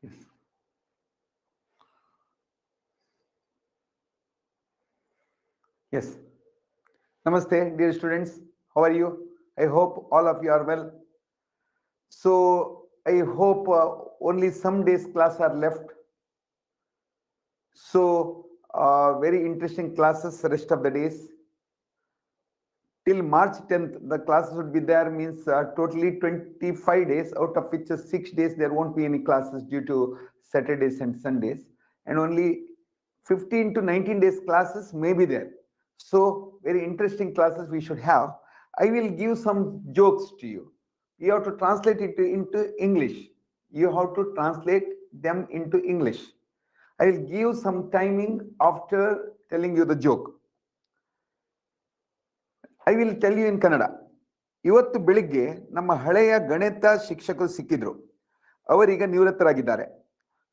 Yes. Yes. Namaste, dear students. How are you? I hope all of you are well. So I hope only some days class are left. So very interesting classes rest of the days. Till March 10th, the classes would be there, means totally 25 days, out of which 6 days there won't be any classes due to Saturdays and Sundays. And only 15 to 19 days classes may be there. So very interesting classes we should have. I will give some jokes to you. You have to translate it into English. You have to translate them into English. I will give some timing after telling you the joke. I will tell you in Kannada. ಇವತ್ತು ಬೆಳಿಗ್ಗೆ ನಮ್ಮ ಹಳೆಯ ಗಣಿತ ಶಿಕ್ಷಕರು ಸಿಕ್ಕಿದ್ರು. ಅವರೀಗ ನಿವೃತ್ತರಾಗಿದ್ದಾರೆ.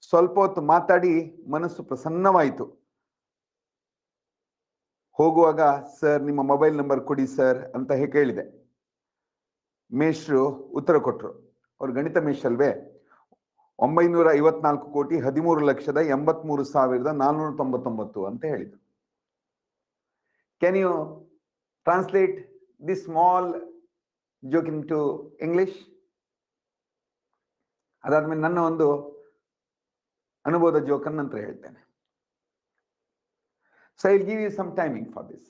ಸ್ವಲ್ಪ ಹೊತ್ತು ಮಾತಾಡಿ ಮನಸ್ಸು ಪ್ರಸನ್ನವಾಯಿತು. ಹೋಗುವಾಗ ಸರ್ ನಿಮ್ಮ ಮೊಬೈಲ್ ನಂಬರ್ ಕೊಡಿ ಸರ್ ಅಂತ ಕೇಳಿದೆ. ಮೇಷ್ರು ಉತ್ತರ ಕೊಟ್ಟರು. ಅವ್ರು ಗಣಿತ ಮೇಷ್ ಅಲ್ವೇ. 954,13,83,499 ಅಂತ ಹೇಳಿದ್ರು. Can you translate this small joke into English? ಅದಾದ್ಮೇಲೆ ನನ್ನ ಒಂದು ಅನುಭವದ ಜೋಕ್ ಅನ್ನು ನಂತರ ಹೇಳ್ತೇನೆ. So I will give you some timing for this.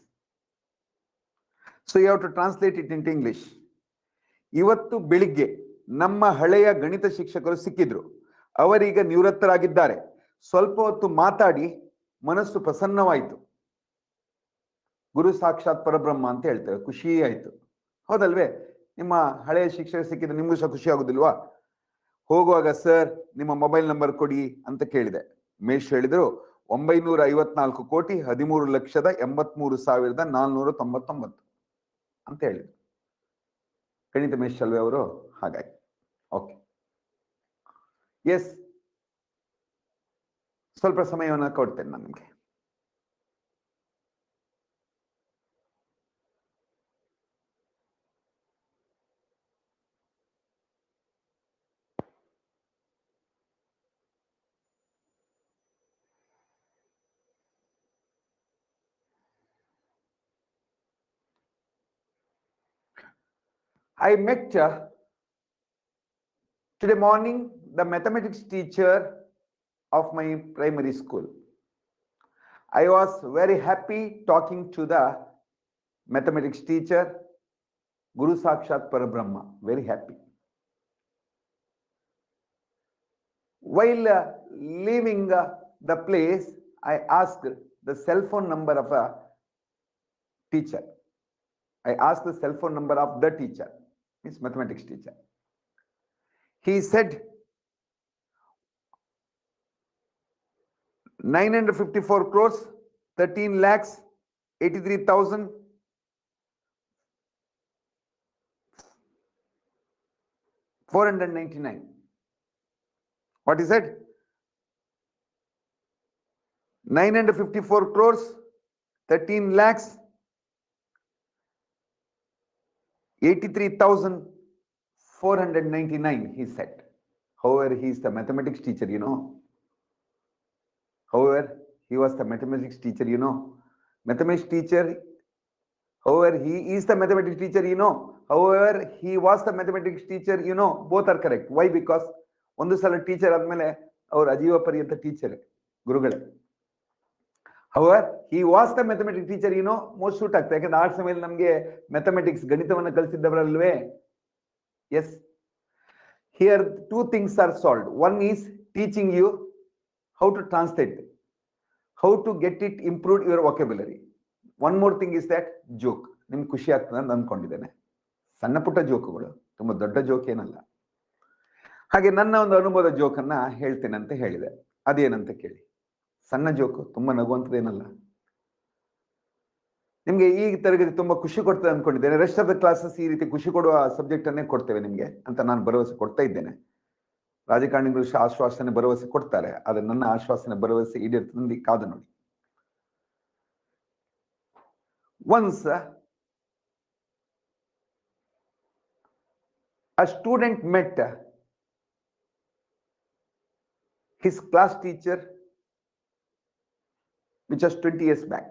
So you have to translate it into English. ಇವತ್ತು ಬೆಳಿಗ್ಗೆ ನಮ್ಮ ಹಳೆಯ ಗಣಿತ ಶಿಕ್ಷಕರು ಸಿಕ್ಕಿದ್ರು. ಅವರೀಗ ನಿವೃತ್ತರಾಗಿದ್ದಾರೆ. ಸ್ವಲ್ಪ ಹೊತ್ತು ಮಾತಾಡಿ ಮನಸ್ಸು ಪ್ರಸನ್ನವಾಯಿತು. ಗುರು ಸಾಕ್ಷಾತ್ ಪರಬ್ರಹ್ಮ ಅಂತ ಹೇಳ್ತೇವೆ. ಖುಷಿ ಆಯ್ತು, ಹೌದಲ್ವೇ? ನಿಮ್ಮ ಹಳೆಯ ಶಿಕ್ಷಕ ಸಿಕ್ಕಿದ್ರೆ ನಿಮ್ಗೂ ಸಹ ಖುಷಿ ಆಗುದಿಲ್ವಾ? ಹೋಗುವಾಗ ಸರ್ ನಿಮ್ಮ ಮೊಬೈಲ್ ನಂಬರ್ ಕೊಡಿ ಅಂತ ಕೇಳಿದೆ. ಮೇಷ್ ಹೇಳಿದ್ರು 954,13,83,499 ಅಂತ ಹೇಳಿದ್ರು. ಗಣಿತ ಮೇಷ್ ಅಲ್ವೇ ಅವರು? ಹಾಗಾಗಿ ಓಕೆ. ಎಸ್, ಸ್ವಲ್ಪ ಸಮಯವನ್ನು ಕೊಡ್ತೇನೆ ನಾನು ನಿಮಗೆ. I met today morning the mathematics teacher of my primary school. I was very happy talking to the mathematics teacher, Guru Sakshat Parabrahma. Very happy. While leaving the place, I asked the cell phone number of a teacher. I asked the cell phone number of the teacher, means mathematics teacher. He said 954 crores 13 lakhs 83,499. What he said? 954 crores 13 lakhs 83,499, he said. However, he is the mathematics teacher, you know. However, he was the mathematics teacher, you know. Mathematics teacher, however, he is the mathematics teacher, you know. However, he was the mathematics teacher, you know. Both are correct. Why? Because ಒಂದು ಸಲ teacher ಆದ್ಮೇಲೆ ಅವ್ರ ಅಜೀವ ಪರ್ಯಂತ teacher, ಗುರುಗಳೇ. However, he was the mathematics teacher, you know. Most suit ಆಗ್ತದೆ, ಯಾಕಂದ್ರೆ ಆ ಸಮಯದಲ್ಲಿ ನಮಗೆ ಮ್ಯಾಥಮೆಟಿಕ್ಸ್ ಗಣಿತವನ್ನು ಕಲಿಸಿದ್ದವರಲ್ವೇ. Yes. Here two things are solved. One is teaching you how to translate, how to get it improved your vocabulary. One more thing is that joke. ನಿಮ್ಗೆ ಖುಷಿ ಆಗ್ತದೆ ಅಂತ ಅಂದ್ಕೊಂಡಿದ್ದೇನೆ. ಸಣ್ಣ ಪುಟ್ಟ ಜೋಕುಗಳು, ತುಂಬಾ ದೊಡ್ಡ ಜೋಕ್ ಏನಲ್ಲ. ಹಾಗೆ ನನ್ನ ಒಂದು ಅನುಭವದ ಜೋಕನ್ನ ಹೇಳ್ತೇನೆ ಅಂತ ಹೇಳಿದೆ. ಅದೇನಂತ ಕೇಳಿ. ಸಣ್ಣ ಜೋಕು, ತುಂಬಾ ನಗುವಂಥದ್ದೇನಲ್ಲ. ನಿಮ್ಗೆ ಈ ತರಗತಿ ತುಂಬಾ ಖುಷಿ ಕೊಡ್ತದೆ ಅನ್ಕೊಂಡಿದ್ದೇನೆ. ರೆಸ್ಟ್ ಆಫ್ ದ ಕ್ಲಾಸಸ್ ಈ ರೀತಿ ಖುಷಿ ಕೊಡುವ ಸಬ್ಜೆಕ್ಟ್ ಅನ್ನೇ ಕೊಡ್ತೇವೆ ನಿಮ್ಗೆ ಅಂತ ನಾನು ಭರವಸೆ ಕೊಡ್ತಾ ಇದ್ದೇನೆ. ರಾಜಕಾರಣಿಗಳು ಆಶ್ವಾಸನೆ ಭರವಸೆ ಕೊಡ್ತಾರೆ, ಆದ್ರೆ ನನ್ನ ಆಶ್ವಾಸನೆ ಭರವಸೆ ಈಡೇರ್ತದೆ, ಕಾದು ನೋಡಿ. Once a student met his class teacher, which was 20 years back.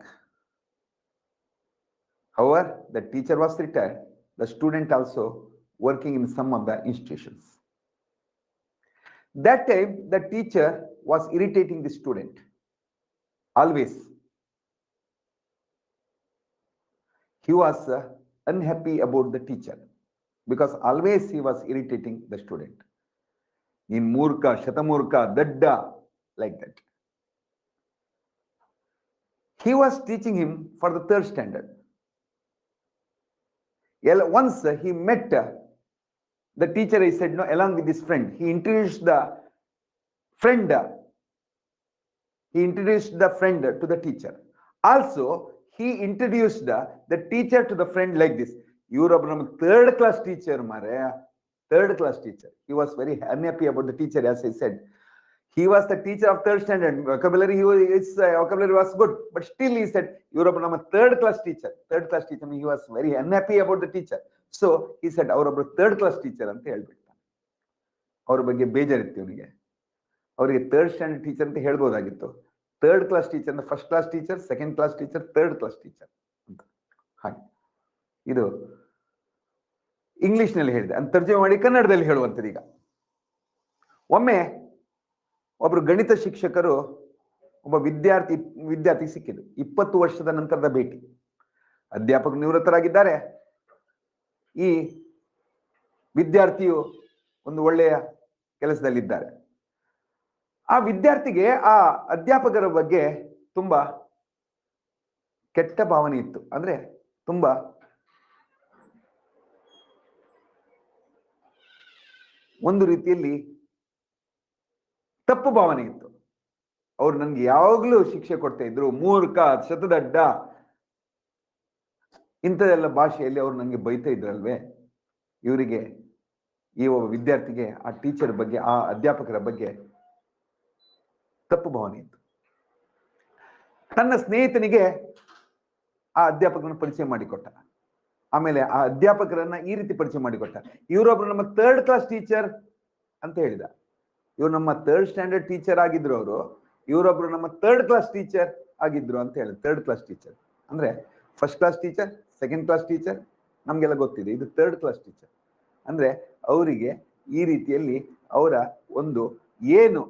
However, the teacher was retired, the student also working in some of the institutions. That time, the teacher was irritating the student. Always. He was unhappy about the teacher because always he was irritating the student. In Murka, Shatamurka, Dadda, like that. He was teaching him for the 3rd standard. Once he met the teacher, he said, no, along with his friend. He introduced the friend. He introduced the friend to the teacher. Also, he introduced the teacher to the friend like this. You are a 3rd class teacher, Maria. 3rd class teacher. He was very unhappy about the teacher, as I said. He was the teacher of 3rd standard. Vocabulary, his vocabulary was good. But still he said, you are a 3rd class teacher. 3rd class teacher. He was very unhappy about the teacher. So he said, our 3rd class teacher anta helbitta. Avara bagge ಬೇಜಾರಿತ್ತು ಇವನಿಗೆ. ಅವರಿಗೆ 3rd standard teacher ಅಂತ ಹೇಳ್ಬೋದಾಗಿತ್ತು. 3rd class teacher ಅಂದ್ರೆ 1st class teacher, 2nd class teacher, 3rd class teacher ಅಂತ. ಹಾಗೆ ಇದು English ನಲ್ಲಿ ಹೇಳಿದೆ. ಅಂತ ತರ್ಜುಮೆ ಮಾಡಿ ಕನ್ನಡದಲ್ಲಿ ಹೇಳುವಂಥದ್ದು. ಈಗ ಒಮ್ಮೆ ಒಬ್ರು ಗಣಿತ ಶಿಕ್ಷಕರು ಒಬ್ಬ ವಿದ್ಯಾರ್ಥಿ ಸಿಕ್ಕಿದ್ರು. 20 ವರ್ಷದ ನಂತರದ ಭೇಟಿ. ಅಧ್ಯಾಪಕರು ನಿವೃತ್ತರಾಗಿದ್ದಾರೆ. ಈ ವಿದ್ಯಾರ್ಥಿಯು ಒಂದು ಒಳ್ಳೆಯ ಕೆಲಸದಲ್ಲಿದ್ದಾರೆ. ಆ ವಿದ್ಯಾರ್ಥಿಗೆ ಆ ಅಧ್ಯಾಪಕರ ಬಗ್ಗೆ ತುಂಬಾ ಕೆಟ್ಟ ಭಾವನೆ ಇತ್ತು. ಅಂದ್ರೆ ತುಂಬಾ ಒಂದು ರೀತಿಯಲ್ಲಿ ತಪ್ಪು ಭಾವನೆ ಇತ್ತು. ಅವ್ರು ನನ್ಗೆ ಯಾವಾಗ್ಲೂ ಶಿಕ್ಷೆ ಕೊಡ್ತಾ ಇದ್ರು. ಮೂರ್ಖ, ಶತದಡ್ಡ, ಇಂಥದೆಲ್ಲ ಭಾಷೆಯಲ್ಲಿ ಅವ್ರು ನನಗೆ ಬೈತಾ ಇದ್ರಲ್ವೇ. ಇವರಿಗೆ, ಈ ಒಬ್ಬ ವಿದ್ಯಾರ್ಥಿಗೆ ಆ ಟೀಚರ್ ಬಗ್ಗೆ, ಆ ಅಧ್ಯಾಪಕರ ಬಗ್ಗೆ ತಪ್ಪು ಭಾವನೆ ಇತ್ತು. ತನ್ನ ಸ್ನೇಹಿತನಿಗೆ ಆ ಅಧ್ಯಾಪಕರನ್ನು ಪರಿಚಯ ಮಾಡಿಕೊಟ್ಟ. ಆಮೇಲೆ ಆ ಅಧ್ಯಾಪಕರನ್ನ ಈ ರೀತಿ ಪರಿಚಯ ಮಾಡಿಕೊಟ್ಟ. ಇವರೊಬ್ರು ನಮ್ಮ 3rd class ಟೀಚರ್ ಅಂತ ಹೇಳಿದ. ಇವ್ರು ನಮ್ಮ 3rd standard ಟೀಚರ್ ಆಗಿದ್ರು. ಅವರು ಇವರೊಬ್ರು ನಮ್ಮ 3rd class ಟೀಚರ್ ಆಗಿದ್ರು ಅಂತ ಹೇಳಿದ್ರು. 3rd class ಟೀಚರ್ ಅಂದ್ರೆ 1st class teacher, 2nd class teacher ನಮ್ಗೆಲ್ಲ ಗೊತ್ತಿದೆ. ಇದು 3rd class ಟೀಚರ್ ಅಂದ್ರೆ ಅವರಿಗೆ ಈ ರೀತಿಯಲ್ಲಿ ಅವರ ಒಂದು ಏನು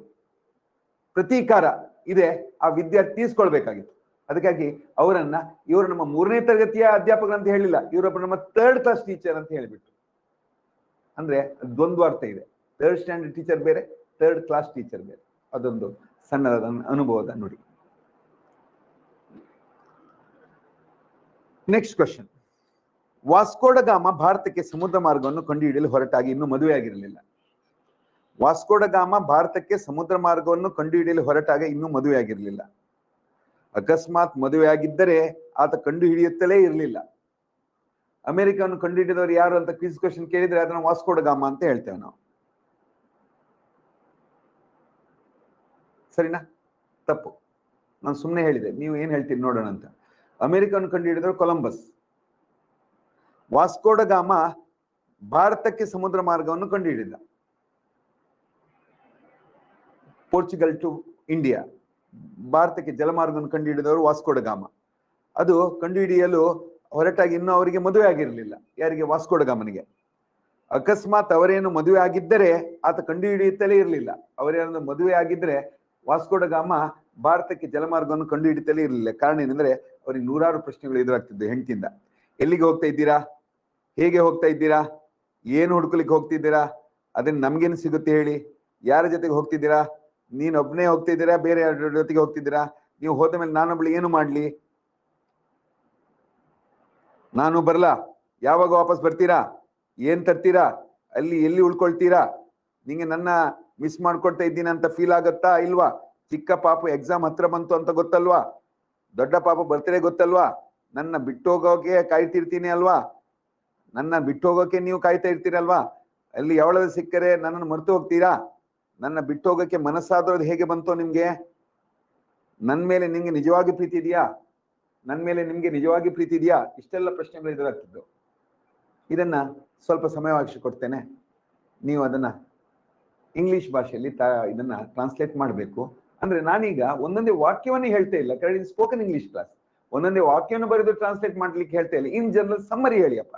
ಪ್ರತೀಕಾರ ಇದೆ ಆ ವಿದ್ಯಾರ್ಥಿ ತೀರ್ಸ್ಕೊಳ್ಬೇಕಾಗಿತ್ತು. ಅದಕ್ಕಾಗಿ ಅವರನ್ನ ಇವರು ನಮ್ಮ 3ನೇ ತರಗತಿಯ ಅಧ್ಯಾಪಕರು ಅಂತ ಹೇಳಿಲ್ಲ, ಇವರೊಬ್ಬರು ನಮ್ಮ 3rd class ಟೀಚರ್ ಅಂತ ಹೇಳಿಬಿಟ್ರು. ಅಂದ್ರೆ ದ್ವಂದ್ವಾರ್ಥ ಇದೆ. 3rd standard ಟೀಚರ್ ಬೇರೆ, 3rd class ಟೀಚರ್ ಬೇರೆ. ಅದೊಂದು ಸಣ್ಣದಾದ ಅನುಭವದ ನುಡಿ. Next question. ವಾಸ್ಕೋಡ ಗಾಮ ಭಾರತಕ್ಕೆ ಸಮುದ್ರ ಮಾರ್ಗವನ್ನು ಕಂಡುಹಿಡಿಯಲು ಹೊರಟಾಗಿ ಇನ್ನೂ ಮದುವೆಯಾಗಿರಲಿಲ್ಲ. ವಾಸ್ಕೋಡ ಗಾಮ ಭಾರತಕ್ಕೆ ಸಮುದ್ರ ಮಾರ್ಗವನ್ನು ಕಂಡುಹಿಡಿಯಲು ಹೊರಟಾಗ ಇನ್ನೂ ಮದುವೆಯಾಗಿರಲಿಲ್ಲ. ಅಕಸ್ಮಾತ್ ಮದುವೆಯಾಗಿದ್ದರೆ ಆತ ಕಂಡು ಹಿಡಿಯುತ್ತಲೇ ಇರಲಿಲ್ಲ. ಅಮೆರಿಕವನ್ನು ಕಂಡುಹಿಡಿದವರು ಯಾರು ಅಂತ ಕ್ವಿಜ್ ಕ್ವಶನ್ ಕೇಳಿದ್ರೆ ಅದನ್ನ ವಾಸ್ಕೋಡ ಗಾಮ ಅಂತ ಹೇಳ್ತೇವೆ ನಾವು. ಸರಿನಾ? ತಪ್ಪು. ನಾನು ಸುಮ್ಮನೆ ಹೇಳಿದೆ, ನೀವು ಏನ್ ಹೇಳ್ತೀರಿ ನೋಡೋಣ ಅಂತ. ಅಮೆರಿಕವನ್ನು ಕಂಡುಹಿಡಿದವರು ಕೊಲಂಬಸ್. ವಾಸ್ಕೋಡ ಗಾಮ ಭಾರತಕ್ಕೆ ಸಮುದ್ರ ಮಾರ್ಗವನ್ನು ಕಂಡುಹಿಡಿದ. ಪೋರ್ಚುಗಲ್ ಟು ಇಂಡಿಯಾ, ಭಾರತಕ್ಕೆ ಜಲಮಾರ್ಗವನ್ನು ಕಂಡುಹಿಡಿದವರು ವಾಸ್ಕೋಡ ಗಾಮ. ಅದು ಕಂಡುಹಿಡಿಯಲು ಹೊರಟಾಗಿ ಇನ್ನೂ ಅವರಿಗೆ ಮದುವೆ ಆಗಿರಲಿಲ್ಲ. ಯಾರಿಗೆ? ವಾಸ್ಕೋಡ ಗಾಮನಿಗೆ. ಅಕಸ್ಮಾತ್ ಅವರೇನು ಮದುವೆ ಆಗಿದ್ದರೆ ಆತ ಕಂಡುಹಿಡಿಯುತ್ತಲೇ ಇರಲಿಲ್ಲ. ಅವರೇನು ಮದುವೆ ಆಗಿದ್ರೆ ವಾಸ್ಕೋಡ ಗಾಮ ಭಾರತಕ್ಕೆ ಜಲಮಾರ್ಗವನ್ನು ಕಂಡುಹಿಡಿಯುತ್ತಲೇ ಇರಲಿಲ್ಲ. ಕಾರಣ ಏನಂದ್ರೆ ಅವರಿಗೆ ನೂರಾರು ಪ್ರಶ್ನೆಗಳು ಎದುರಾಗ್ತಿದ್ದು ಹೆಂಡತಿಯಿಂದ. ಎಲ್ಲಿಗೆ ಹೋಗ್ತಾ ಇದ್ದೀರಾ? ಹೇಗೆ ಹೋಗ್ತಾ ಇದ್ದೀರಾ? ಏನು ಹುಡ್ಕೊಲಿಕ್ಕೆ ಹೋಗ್ತಿದ್ದೀರಾ? ಅದನ್ನ ನಮ್ಗೇನು ಸಿಗುತ್ತೆ ಹೇಳಿ? ಯಾರ ಜೊತೆಗೆ ಹೋಗ್ತಿದ್ದೀರಾ? ನೀನ್ ಒಬ್ನೇ ಹೋಗ್ತಾ ಇದ್ದೀರಾ? ಬೇರೆ ಯಾರ ಜೊತೆಗೆ ಹೋಗ್ತಿದ್ದೀರಾ? ನೀವು ಹೋದ ಮೇಲೆ ನಾನೊಬ್ಳು ಏನು ಮಾಡ್ಲಿ? ನಾನು ಬರ್ಲಾ? ಯಾವಾಗ ವಾಪಸ್ ಬರ್ತೀರಾ? ಏನ್ ತರ್ತೀರಾ? ಅಲ್ಲಿ ಎಲ್ಲಿ ಉಳ್ಕೊಳ್ತೀರಾ? ನಿಂಗೆ ನನ್ನ ಮಿಸ್ ಮಾಡ್ಕೊಳ್ತಾ ಇದ್ದೀನಿ ಅಂತ ಫೀಲ್ ಆಗತ್ತಾ ಇಲ್ವಾ? ಚಿಕ್ಕ ಪಾಪು ಎಕ್ಸಾಮ್ ಹತ್ರ ಬಂತು ಅಂತ ಗೊತ್ತಲ್ವಾ? ದೊಡ್ಡ ಪಾಪು ಬರ್ತಾರೆ ಗೊತ್ತಲ್ವಾ? ನನ್ನ ಬಿಟ್ಟು ಹೋಗೋಕೆ ಕಾಯ್ತಿರ್ತೀನಿ ಅಲ್ವಾ? ನನ್ನ ಬಿಟ್ಟು ಹೋಗೋಕೆ ನೀವು ಕಾಯ್ತಾ ಇರ್ತೀರಲ್ವಾ? ಅಲ್ಲಿ ಯಾವಳದ ಸಿಕ್ಕರೆ ನನ್ನನ್ನು ಮರೆತು ಹೋಗ್ತೀರಾ? ನನ್ನ ಬಿಟ್ಟು ಹೋಗೋಕೆ ಮನಸ್ಸಾದ್ರದ್ದು ಹೇಗೆ ಬಂತೋ ನಿಮ್ಗೆ? ನನ್ ಮೇಲೆ ನಿಮ್ಗೆ ನಿಜವಾಗಿ ಪ್ರೀತಿ ಇದೆಯಾ? ನನ್ ಮೇಲೆ ನಿಮ್ಗೆ ನಿಜವಾಗಿ ಪ್ರೀತಿ ಇದೆಯಾ? ಇಷ್ಟೆಲ್ಲ ಪ್ರಶ್ನೆಗಳು ಎದುರಾಗ್ತಿದ್ದು. ಇದನ್ನ ಸ್ವಲ್ಪ ಸಮಯಾವಕಾಶ ಕೊಡ್ತೇನೆ, ನೀವು ಅದನ್ನ ಇಂಗ್ಲಿಷ್ ಭಾಷೆಯಲ್ಲಿ ಇದನ್ನ ಟ್ರಾನ್ಸ್ಲೇಟ್ ಮಾಡಬೇಕು. ಅಂದ್ರೆ ನಾನೀಗ ಒಂದೊಂದೇ ವಾಕ್ಯವನ್ನೇ ಹೇಳ್ತಾ ಇಲ್ಲ, ಕರೆಕ್ಟ್ ಸ್ಪೋಕನ್ ಇಂಗ್ಲಿಷ್ ಕ್ಲಾಸ್. ಒಂದೊಂದೇ ವಾಕ್ಯವನ್ನು ಬರೆದು ಟ್ರಾನ್ಸ್ಲೇಟ್ ಮಾಡ್ಲಿಕ್ಕೆ ಹೇಳ್ತಾ ಇಲ್ಲ. ಇನ್ ಜನರಲ್ ಸಮ್ಮರಿ ಹೇಳಿಯಪ್ಪ.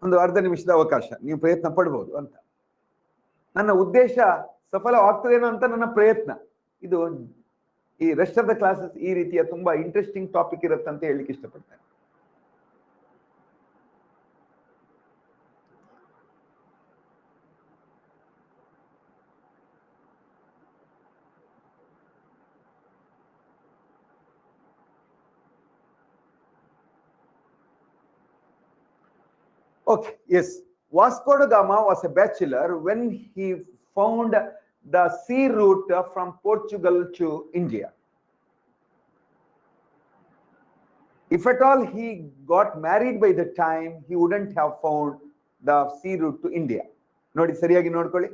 ಒಂದು ಅರ್ಧ ನಿಮಿಷದ ಅವಕಾಶ ನೀವು ಪ್ರಯತ್ನ ಪಡ್ಬೋದು ಅಂತ. ನನ್ನ ಉದ್ದೇಶ ಸಫಲವಾಗ್ತದೇನೋ ಅಂತ ನನ್ನ ಪ್ರಯತ್ನ. ಇದು ಈ ರೆಸ್ಟ್ ಆಫ್ ದ ಕ್ಲಾಸಸ್ ಈ ರೀತಿಯ ತುಂಬಾ ಇಂಟ್ರೆಸ್ಟಿಂಗ್ ಟಾಪಿಕ್ ಇರುತ್ತೆ ಅಂತ ಹೇಳಲಿಕ್ಕೆ ಇಷ್ಟಪಡ್ತೇನೆ. Okay, yes. Vasco da Gama was a bachelor when he found the sea route from Portugal to India. If at all he got married by the time, he wouldn't have found the sea route to India. Nodi sariyagi nodkolli.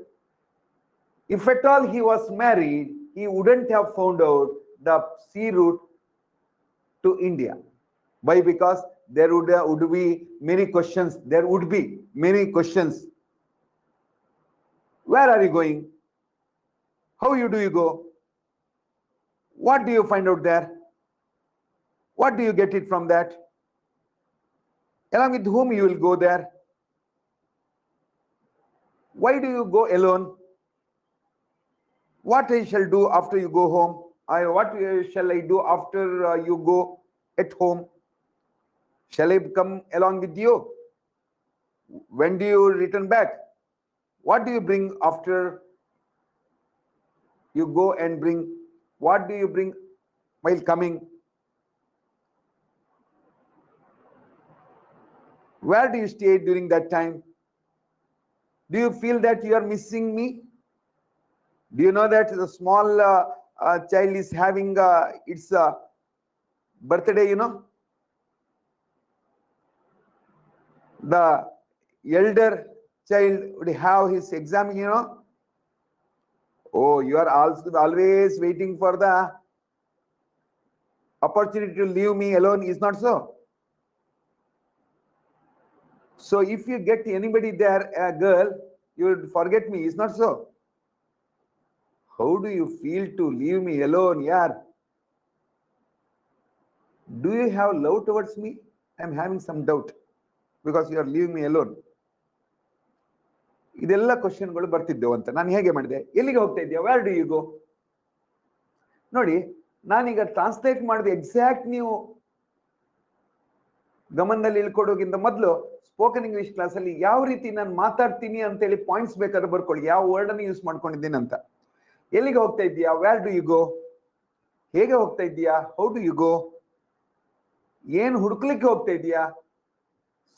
If at all he was married, he wouldn't have found out the sea route to India. Why? Because there would be many questions. There would be many questions. Where are you going? How do you go? What do you find out there? What do you get it from that? Along with whom you will go there? Why do you go alone? What I shall do after you go home? What shall I do after you go at home? Shall I come along with you? When do you return back? What do you bring after you go and bring? What do you bring while coming? Where do you stay during that time? Do you feel that you are missing me? Do you know that the small child is having its birthday, you know? The elder child would have his exam, you know. Oh, you are also always waiting for the opportunity to leave me alone, is not so? So if you get anybody there, a girl, you would forget me, is not so? How do you feel to leave me alone, yaar? Do you have love towards me? I am having some doubt because you are leaving me alone. ಇದೆಲ್ಲ ಕ್ವಶನ್ಗಳು ಬರ್ತಿದ್ದೆವು ಅಂತ. ನಾನು ಹೇಗೆ ಮಾಡಿದೆ? ಎಲ್ಲಿಗೆ ಹೋಗ್ತಾ ಇದೆಯಾ? Where do you go? ನೋಡಿ, ನಾನೀಗ ಟ್ರಾನ್ಸ್ಲೇಟ್ ಮಾಡಿದ ಎಕ್ಸಾಕ್ಟ್ ನೀವು ಗಮನದಲ್ಲಿ ಇಳ್ಕೊಡೋಕ್ಕಿಂತ ಮೊದಲು ಸ್ಪೋಕನ್ ಇಂಗ್ಲಿಷ್ ಕ್ಲಾಸ್ ಅಲ್ಲಿ ಯಾವ ರೀತಿ ನಾನು ಮಾತಾಡ್ತೀನಿ ಅಂತೇಳಿ ಪಾಯಿಂಟ್ಸ್ ಬೇಕಾದ್ರೆ ಬರ್ಕೊಳ್ಳಿ, ಯಾವ ವರ್ಡ್ ಅನ್ನು ಯೂಸ್ ಮಾಡ್ಕೊಂಡಿದ್ದೀನಿ ಅಂತ. ಎಲ್ಲಿಗೆ ಹೋಗ್ತಾ ಇದೀಯಾ? Where do you go? ಹೇಗೆ ಹೋಗ್ತಾ ಇದೀಯಾ? How do you go? ಏನ್ ಹುಡುಕ್ಲಿಕ್ಕೆ ಹೋಗ್ತಾ ಇದೀಯಾ?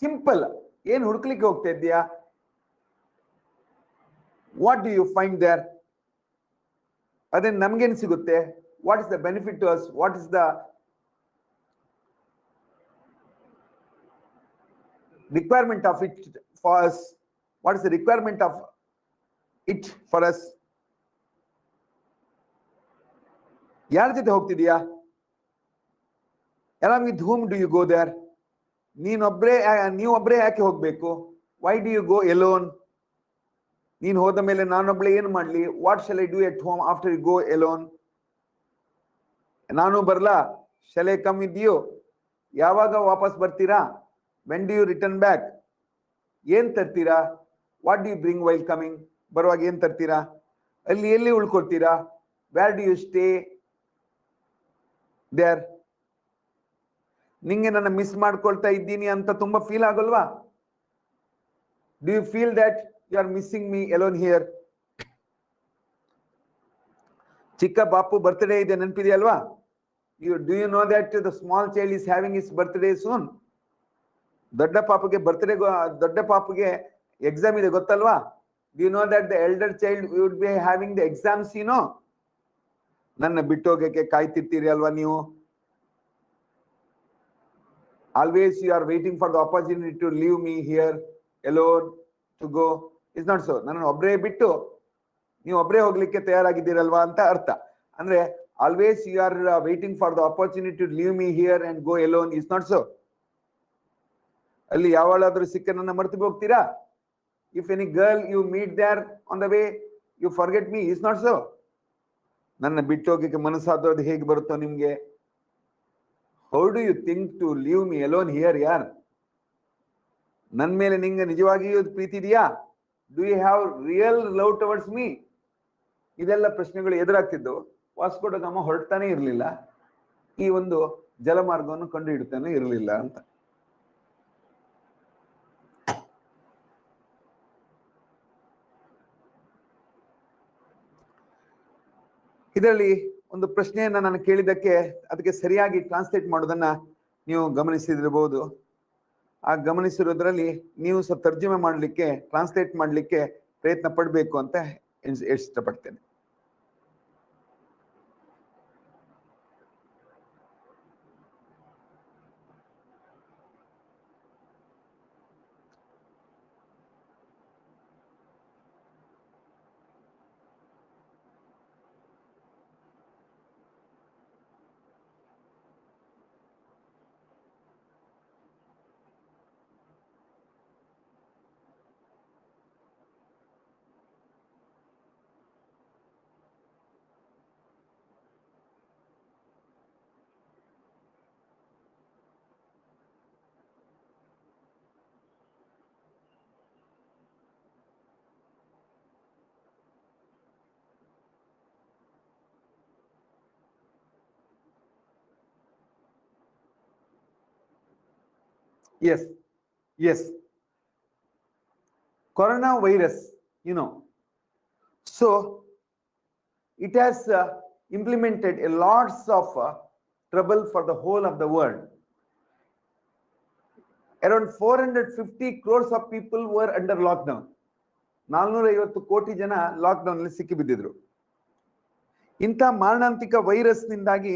ಸಿಂಪಲ್. ಏನ್ ಹುಡುಕ್ಲಿಕ್ಕೆ ಹೋಗ್ತಾ ಇದೀಯಾ? What do you find there? ಅದೇ ನಮ್ಗೇನ್ ಸಿಗುತ್ತೆ? What is the benefit to us? What is the requirement of it for us? What is the requirement of it for us? ಯಾರ ಜೊತೆ ಹೋಗ್ತಿದೀಯಾ? along with whom do you go there? ನೀವೊಬ್ರೇ ಯಾಕೆ ಹೋಗ್ಬೇಕು? why do you go alone? ನೀನು ಹೋದ ಮೇಲೆ ನಾನೊಬ್ಳೆ ಏನು ಮಾಡ್ಲಿ? what shall I do at home after you go alone? ನಾನು ಬರ್ಲಾ? shall I come with you? ಯಾವಾಗ ವಾಪಸ್ ಬರ್ತೀರಾ? when do you return back? ಏನ್ ತರ್ತೀರಾ? what do you bring while coming? ಬರುವಾಗ ಏನ್ ತರ್ತೀರಾ? ಅಲ್ಲಿ ಎಲ್ಲಿ ಉಳ್ಕೊಳ್ತೀರಾ? where do you stay there? ನಿಂಗೆ ನನ್ನ ಮಿಸ್ ಮಾಡ್ಕೊಳ್ತಾ ಇದ್ದೀನಿ ಅಂತ ತುಂಬಾ ಫೀಲ್ ಆಗಲ್ವಾ? do you feel that you are missing me alone here? ಚಿಕ್ಕ ಬಾಪು ಬರ್ತ್ಡೇ ಇದೆ, ನೆನಪಿದೆಯಲ್ವಾ? do you know that the small child is having his birthday soon? ದೊಡ್ಡ ಪಾಪುಗೆ ಎಕ್ಸಾಮ್ ಇದೆ, ಗೊತ್ತಲ್ವಾ? do you know that the elder child would be having the exams, you know? ನನ್ನ ಬಿಟ್ಟು ಹೋಗಕ್ಕೆ ಕಾಯ್ತಿರ್ತೀರಿ ಅಲ್ವಾ ನೀವು? always you are waiting for the opportunity to leave me here alone to go, is not so? ನನ್ನ ಒಬ್ರೇ ಬಿಟ್ಟು ನೀವು ಒಬ್ರೇ ಹೋಗ್ಲಿಕ್ಕೆ ತಯಾರಾಗಿದ್ದೀರಲ್ವಾ ಅಂತ ಅರ್ಥ. ಅಂದ್ರೆ always you are waiting for the opportunity to leave me here and go alone, is not so? ಅಲ್ಲಿ ಯಾವಳಾದ್ರೂ ಸಿಕ್ಕ ನನ್ನ ಮರೆತು ಹೋಗ್ತೀರಾ? If any girl you meet there on the way, you forget me. Is not so. ನನ್ನ ಬಿಟ್ಟು ಹೋಗಕ್ಕೆ ಮನಸ್ಸಾದೋದು ಹೇಗೆ ಬರುತ್ತೋ ನಿಮ್ಗೆ? How do you think to leave me alone here, ಯಾರ್? ನನ್ನ ಮೇಲೆ ನಿಂಗೆ ನಿಜವಾಗಿಯೂ ಪ್ರೀತಿ ಇದೆಯಾ? Do you have real love towards me? ಇದೆಲ್ಲ ಪ್ರಶ್ನೆಗಳು ಎದುರಾಗ್ತಿದ್ದು. ವಾಸ್ಕೋ ಡ ಗಾಮ ಹೊರಡ್ತಾನೆ ಇರಲಿಲ್ಲ, ಈ ಒಂದು ಜಲಮಾರ್ಗವನ್ನು ಕಂಡು ಹಿಡ್ತಾನೆ ಇರಲಿಲ್ಲ ಅಂತ. ಇದರಲ್ಲಿ ಒಂದು ಪ್ರಶ್ನೆಯನ್ನ ನಾನು ಕೇಳಿದ್ದಕ್ಕೆ ಅದಕ್ಕೆ ಸರಿಯಾಗಿ ಟ್ರಾನ್ಸ್ಲೇಟ್ ಮಾಡೋದನ್ನ ನೀವು ಗಮನಿಸಿದಿರಬಹುದು. ಆ ಗಮನಿಸಿರೋದ್ರಲ್ಲಿ ನೀವು ಸ್ವಲ್ಪ ತರ್ಜುಮೆ ಮಾಡಲಿಕ್ಕೆ, ಟ್ರಾನ್ಸ್ಲೇಟ್ ಮಾಡಲಿಕ್ಕೆ ಪ್ರಯತ್ನ ಪಡಬೇಕು ಅಂತ ಇಷ್ಟಪಡ್ತೇನೆ. Yes. Coronavirus, so it has implemented a lots of trouble for the whole of the world. Around 450 crores of people were under lockdown. 450 ಕೋಟಿ ಜನ ಲಾಕ್ಡೌನ್ ಅಲ್ಲಿ ಸಿಕ್ಕಿ ಬಿದ್ದಿದ್ರು. ಇಂಥ ಮಾರಣಾಂತಿಕ ವೈರಸ್ ನಿಂದಾಗಿ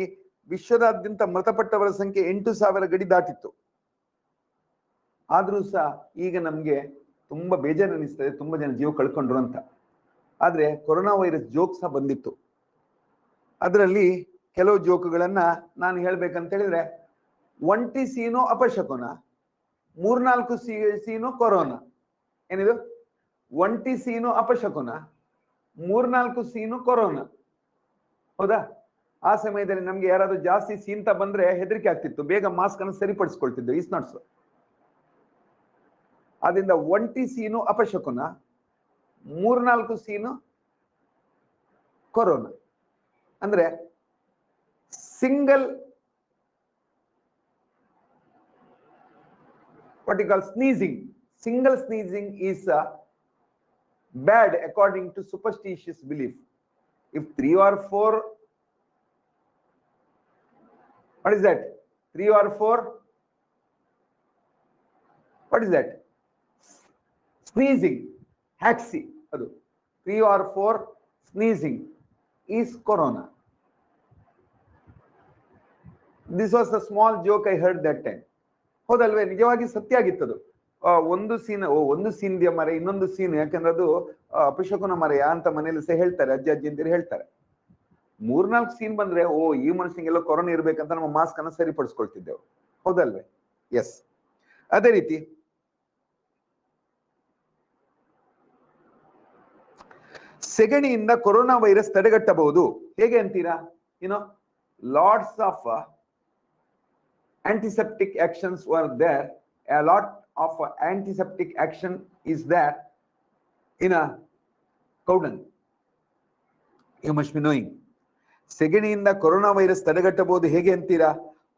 ವಿಶ್ವದಾದ್ಯಂತ ಮೃತಪಟ್ಟವರ ಸಂಖ್ಯೆ 8,000 ಗಡಿ ದಾಟಿತ್ತು. ಆದ್ರೂ ಸಹ ಈಗ ನಮ್ಗೆ ತುಂಬಾ ಬೇಜಾರು ಅನಿಸ್ತದೆ, ತುಂಬಾ ಜನ ಜೀವ ಕಳ್ಕೊಂಡ್ರು ಅಂತ. ಆದ್ರೆ ಕೊರೋನಾ ವೈರಸ್ ಜೋಕ್ ಸಹ ಬಂದಿತ್ತು. ಅದರಲ್ಲಿ ಕೆಲವು ಜೋಕುಗಳನ್ನ ನಾನು ಹೇಳ್ಬೇಕಂತ ಹೇಳಿದ್ರೆ, ಒಂಟಿ ಸೀನು ಅಪಶಕುನ, 3-4 ಸೀನು ಕೊರೋನಾ. ಏನಿದು? ಒಂಟಿ ಸೀನು ಅಪಶಕುನ, 3-4 ಸೀನು ಕೊರೋನಾ. ಹೌದಾ? ಆ ಸಮಯದಲ್ಲಿ ನಮ್ಗೆ ಯಾರಾದ್ರೂ ಜಾಸ್ತಿ ಸೀನ್ತಾ ಬಂದ್ರೆ ಹೆದರಿಕೆ ಆಗ್ತಿತ್ತು, ಬೇಗ ಮಾಸ್ಕ್ ಅನ್ನು ಸರಿಪಡಿಸ್ಕೊಳ್ತಿದ್ದು. Is not so. ಅದರಿಂದ ಒಂಟಿ ಸೀನು ಅಪಶಕುನ, 3-4 ಸೀನು ಕೊರೋನಾ. ಅಂದ್ರೆ single what you call sneezing, single sneezing is bad according to superstitious belief. If 3 or 4, what is that? 3 or 4, what is that? Sneezing, haxi, adu 3 or 4 sneezing is corona. This was a small joke I heard that time. ಹೌದಲ್ವೇ? ನಿಜವಾಗಿ ಸತ್ಯ ಆಗಿತ್ತದು. ಒಂದು scene ಇದೆಯಾ ಮರ, ಇನ್ನೊಂದು scene, ಯಾಕಂದ್ರೆ ಅದು ಅಪಶಕುನ ಮರೆಯ ಅಂತ ಮನೇಲಿ ಸಹ ಹೇಳ್ತಾರೆ, ಅಜ್ಜಿಂದಿರು ಹೇಳ್ತಾರೆ. 3-4 ಸೀನ್ ಬಂದ್ರೆ ಈ ಮನುಷ್ಯನಿಗೆಲ್ಲ ಕೊರೋನಾ ಇರ್ಬೇಕಂತ ನಮ್ಮ ಮಾಸ್ಕ್ ಅನ್ನ ಸರಿಪಡಿಸ್ಕೊಳ್ತಿದ್ದೆವು. ಹೌದಲ್ವೇ? ಎಸ್. ಅದೇ ರೀತಿ ಸೆಗಣಿಯಿಂದ ಕೊರೋನಾ ವೈರಸ್ ತಡೆಗಟ್ಟಬಹುದು. ಹೇಗೆ ಅಂತೀರಾ? Lots of antiseptic actions were there. A lot of antiseptic action is there in a cow dung. You must be knowing. ಸೆಗಣಿಯಿಂದ ಕೊರೋನಾ ವೈರಸ್ ತಡೆಗಟ್ಟಬಹುದು ಹೇಗೆ ಅಂತೀರಾ?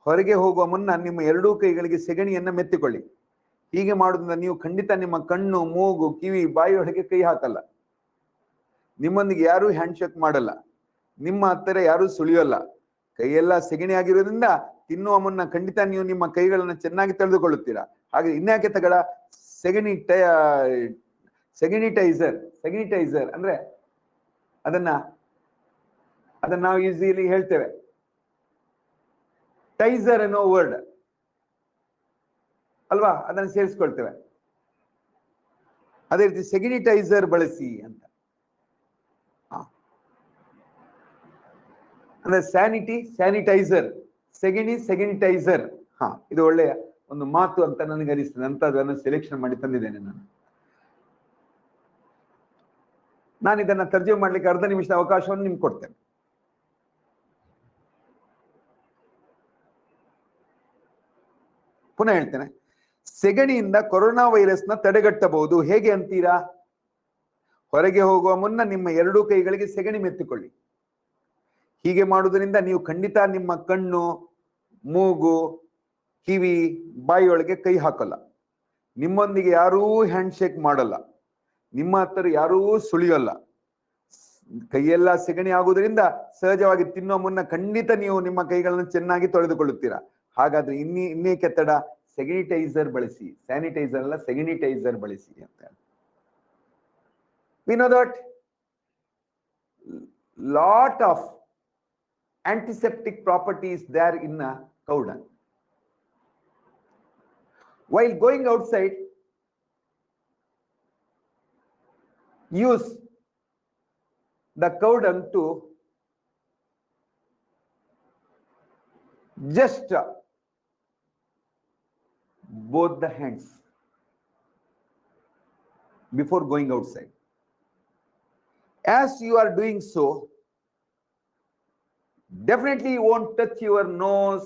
ಹೊರಗೆ ಹೋಗುವ ಮುನ್ನ ನಿಮ್ಮ 2 ಕೈಗಳಿಗೆ ಸೆಗಣಿಯನ್ನ ಮೆತ್ತಿಕೊಳ್ಳಿ. ಹೀಗೆ ಮಾಡೋದ್ರಿಂದ ನೀವು ಖಂಡಿತ ನಿಮ್ಮ ಕಣ್ಣು, ಮೂಗು, ಕಿವಿ, ಬಾಯಿಯೊಳಗೆ ಕೈ ಹಾಕಲ್ಲ. ನಿಮ್ಮೊಂದಿಗೆ ಯಾರು ಹ್ಯಾಂಡ್ಶೇಕ್ ಮಾಡಲ್ಲ. ನಿಮ್ಮ ಹತ್ತಿರ ಯಾರು ಸುಳಿಯೋಲ್ಲ. ಕೈಯೆಲ್ಲ ಸೆಗಣಿ ಆಗಿರೋದ್ರಿಂದ ತಿನ್ನುವ ಮುನ್ನ ಖಂಡಿತ ನೀವು ನಿಮ್ಮ ಕೈಗಳನ್ನು ಚೆನ್ನಾಗಿ ತೆಗೆದುಕೊಳ್ಳುತ್ತೀರಾ. ಹಾಗೆ ಇನ್ಯಾಕೆ ತಗಳ ಸೆಗನಿಟೈಸರ್ ಅಂದ್ರೆ ಅದನ್ನ ನಾವು ಈಸಿಲಿ ಹೇಳ್ತೇವೆ, ಟೈಸರ್ ಅನ್ನೋ ವರ್ಡ್ ಅಲ್ವಾ, ಅದನ್ನು ಸೇರಿಸ್ಕೊಳ್ತೇವೆ. ಅದೇ ರೀತಿ ಸೆಗನಿಟೈಸರ್ ಬಳಸಿ ಅಂತ. ಅಂದ್ರೆ ಸ್ಯಾನಿಟೈಸರ್, ಸೆಗನಿಟೈಸರ್. ಇದು ಒಳ್ಳೆಯ ಒಂದು ಮಾತು ಅಂತ ನನಗೆ ಅನಿಸ್ತದೆ ಅಂತ ಅದನ್ನು ಸೆಲೆಕ್ಷನ್ ಮಾಡಿ ತಂದಿದ್ದೇನೆ ನಾನು ಇದನ್ನ ತರ್ಜುಮೆ ಮಾಡ್ಲಿಕ್ಕೆ ಅರ್ಧ ನಿಮಿಷದ ಅವಕಾಶವನ್ನು ನಿಮ್ಗೆ ಕೊಡ್ತೇನೆ. ಪುನಃ ಹೇಳ್ತೇನೆ, ಸೆಗಣಿಯಿಂದ ಕೊರೋನಾ ವೈರಸ್ನ ತಡೆಗಟ್ಟಬಹುದು. ಹೇಗೆ ಅಂತೀರಾ? ಹೊರಗೆ ಹೋಗುವ ಮುನ್ನ ನಿಮ್ಮ ಎರಡೂ ಕೈಗಳಿಗೆ ಸೆಗಣಿ ಮೆತ್ತಿಕೊಳ್ಳಿ. ಹೀಗೆ ಮಾಡುವುದರಿಂದ ನೀವು ಖಂಡಿತ ನಿಮ್ಮ ಕಣ್ಣು, ಮೂಗು, ಕಿವಿ, ಬಾಯಿಯೊಳಗೆ ಕೈ ಹಾಕಲ್ಲ. ನಿಮ್ಮೊಂದಿಗೆ ಯಾರೂ ಹ್ಯಾಂಡ್ ಶೇಕ್ ಮಾಡಲ್ಲ. ನಿಮ್ಮ ಹತ್ತಿರ ಯಾರೂ ಸುಳಿಯಲ್ಲ. ಕೈಯೆಲ್ಲ ಸೆಗಣಿ ಆಗುವುದರಿಂದ ಸಹಜವಾಗಿ ತಿನ್ನುವ ಮುನ್ನ ಖಂಡಿತ ನೀವು ನಿಮ್ಮ ಕೈಗಳನ್ನು ಚೆನ್ನಾಗಿ ತೊಳೆದುಕೊಳ್ಳುತ್ತೀರಾ. ಹಾಗಾದ್ರೆ ಇನ್ನೇಕೆ ತಡ? ಸೆಗ್ನಿಟೈಸರ್ ಬಳಸಿ. ಸ್ಯಾನಿಟೈಸರ್ ಅಲ್ಲ, ಸೆಗ್ನಿಟೈಸರ್ ಬಳಸಿ ಅಂತ. We know that lot of antiseptic properties there in a cow dung. While going outside, use the cow dung to just both the hands before going outside. As you are doing so, definitely you won't touch your nose,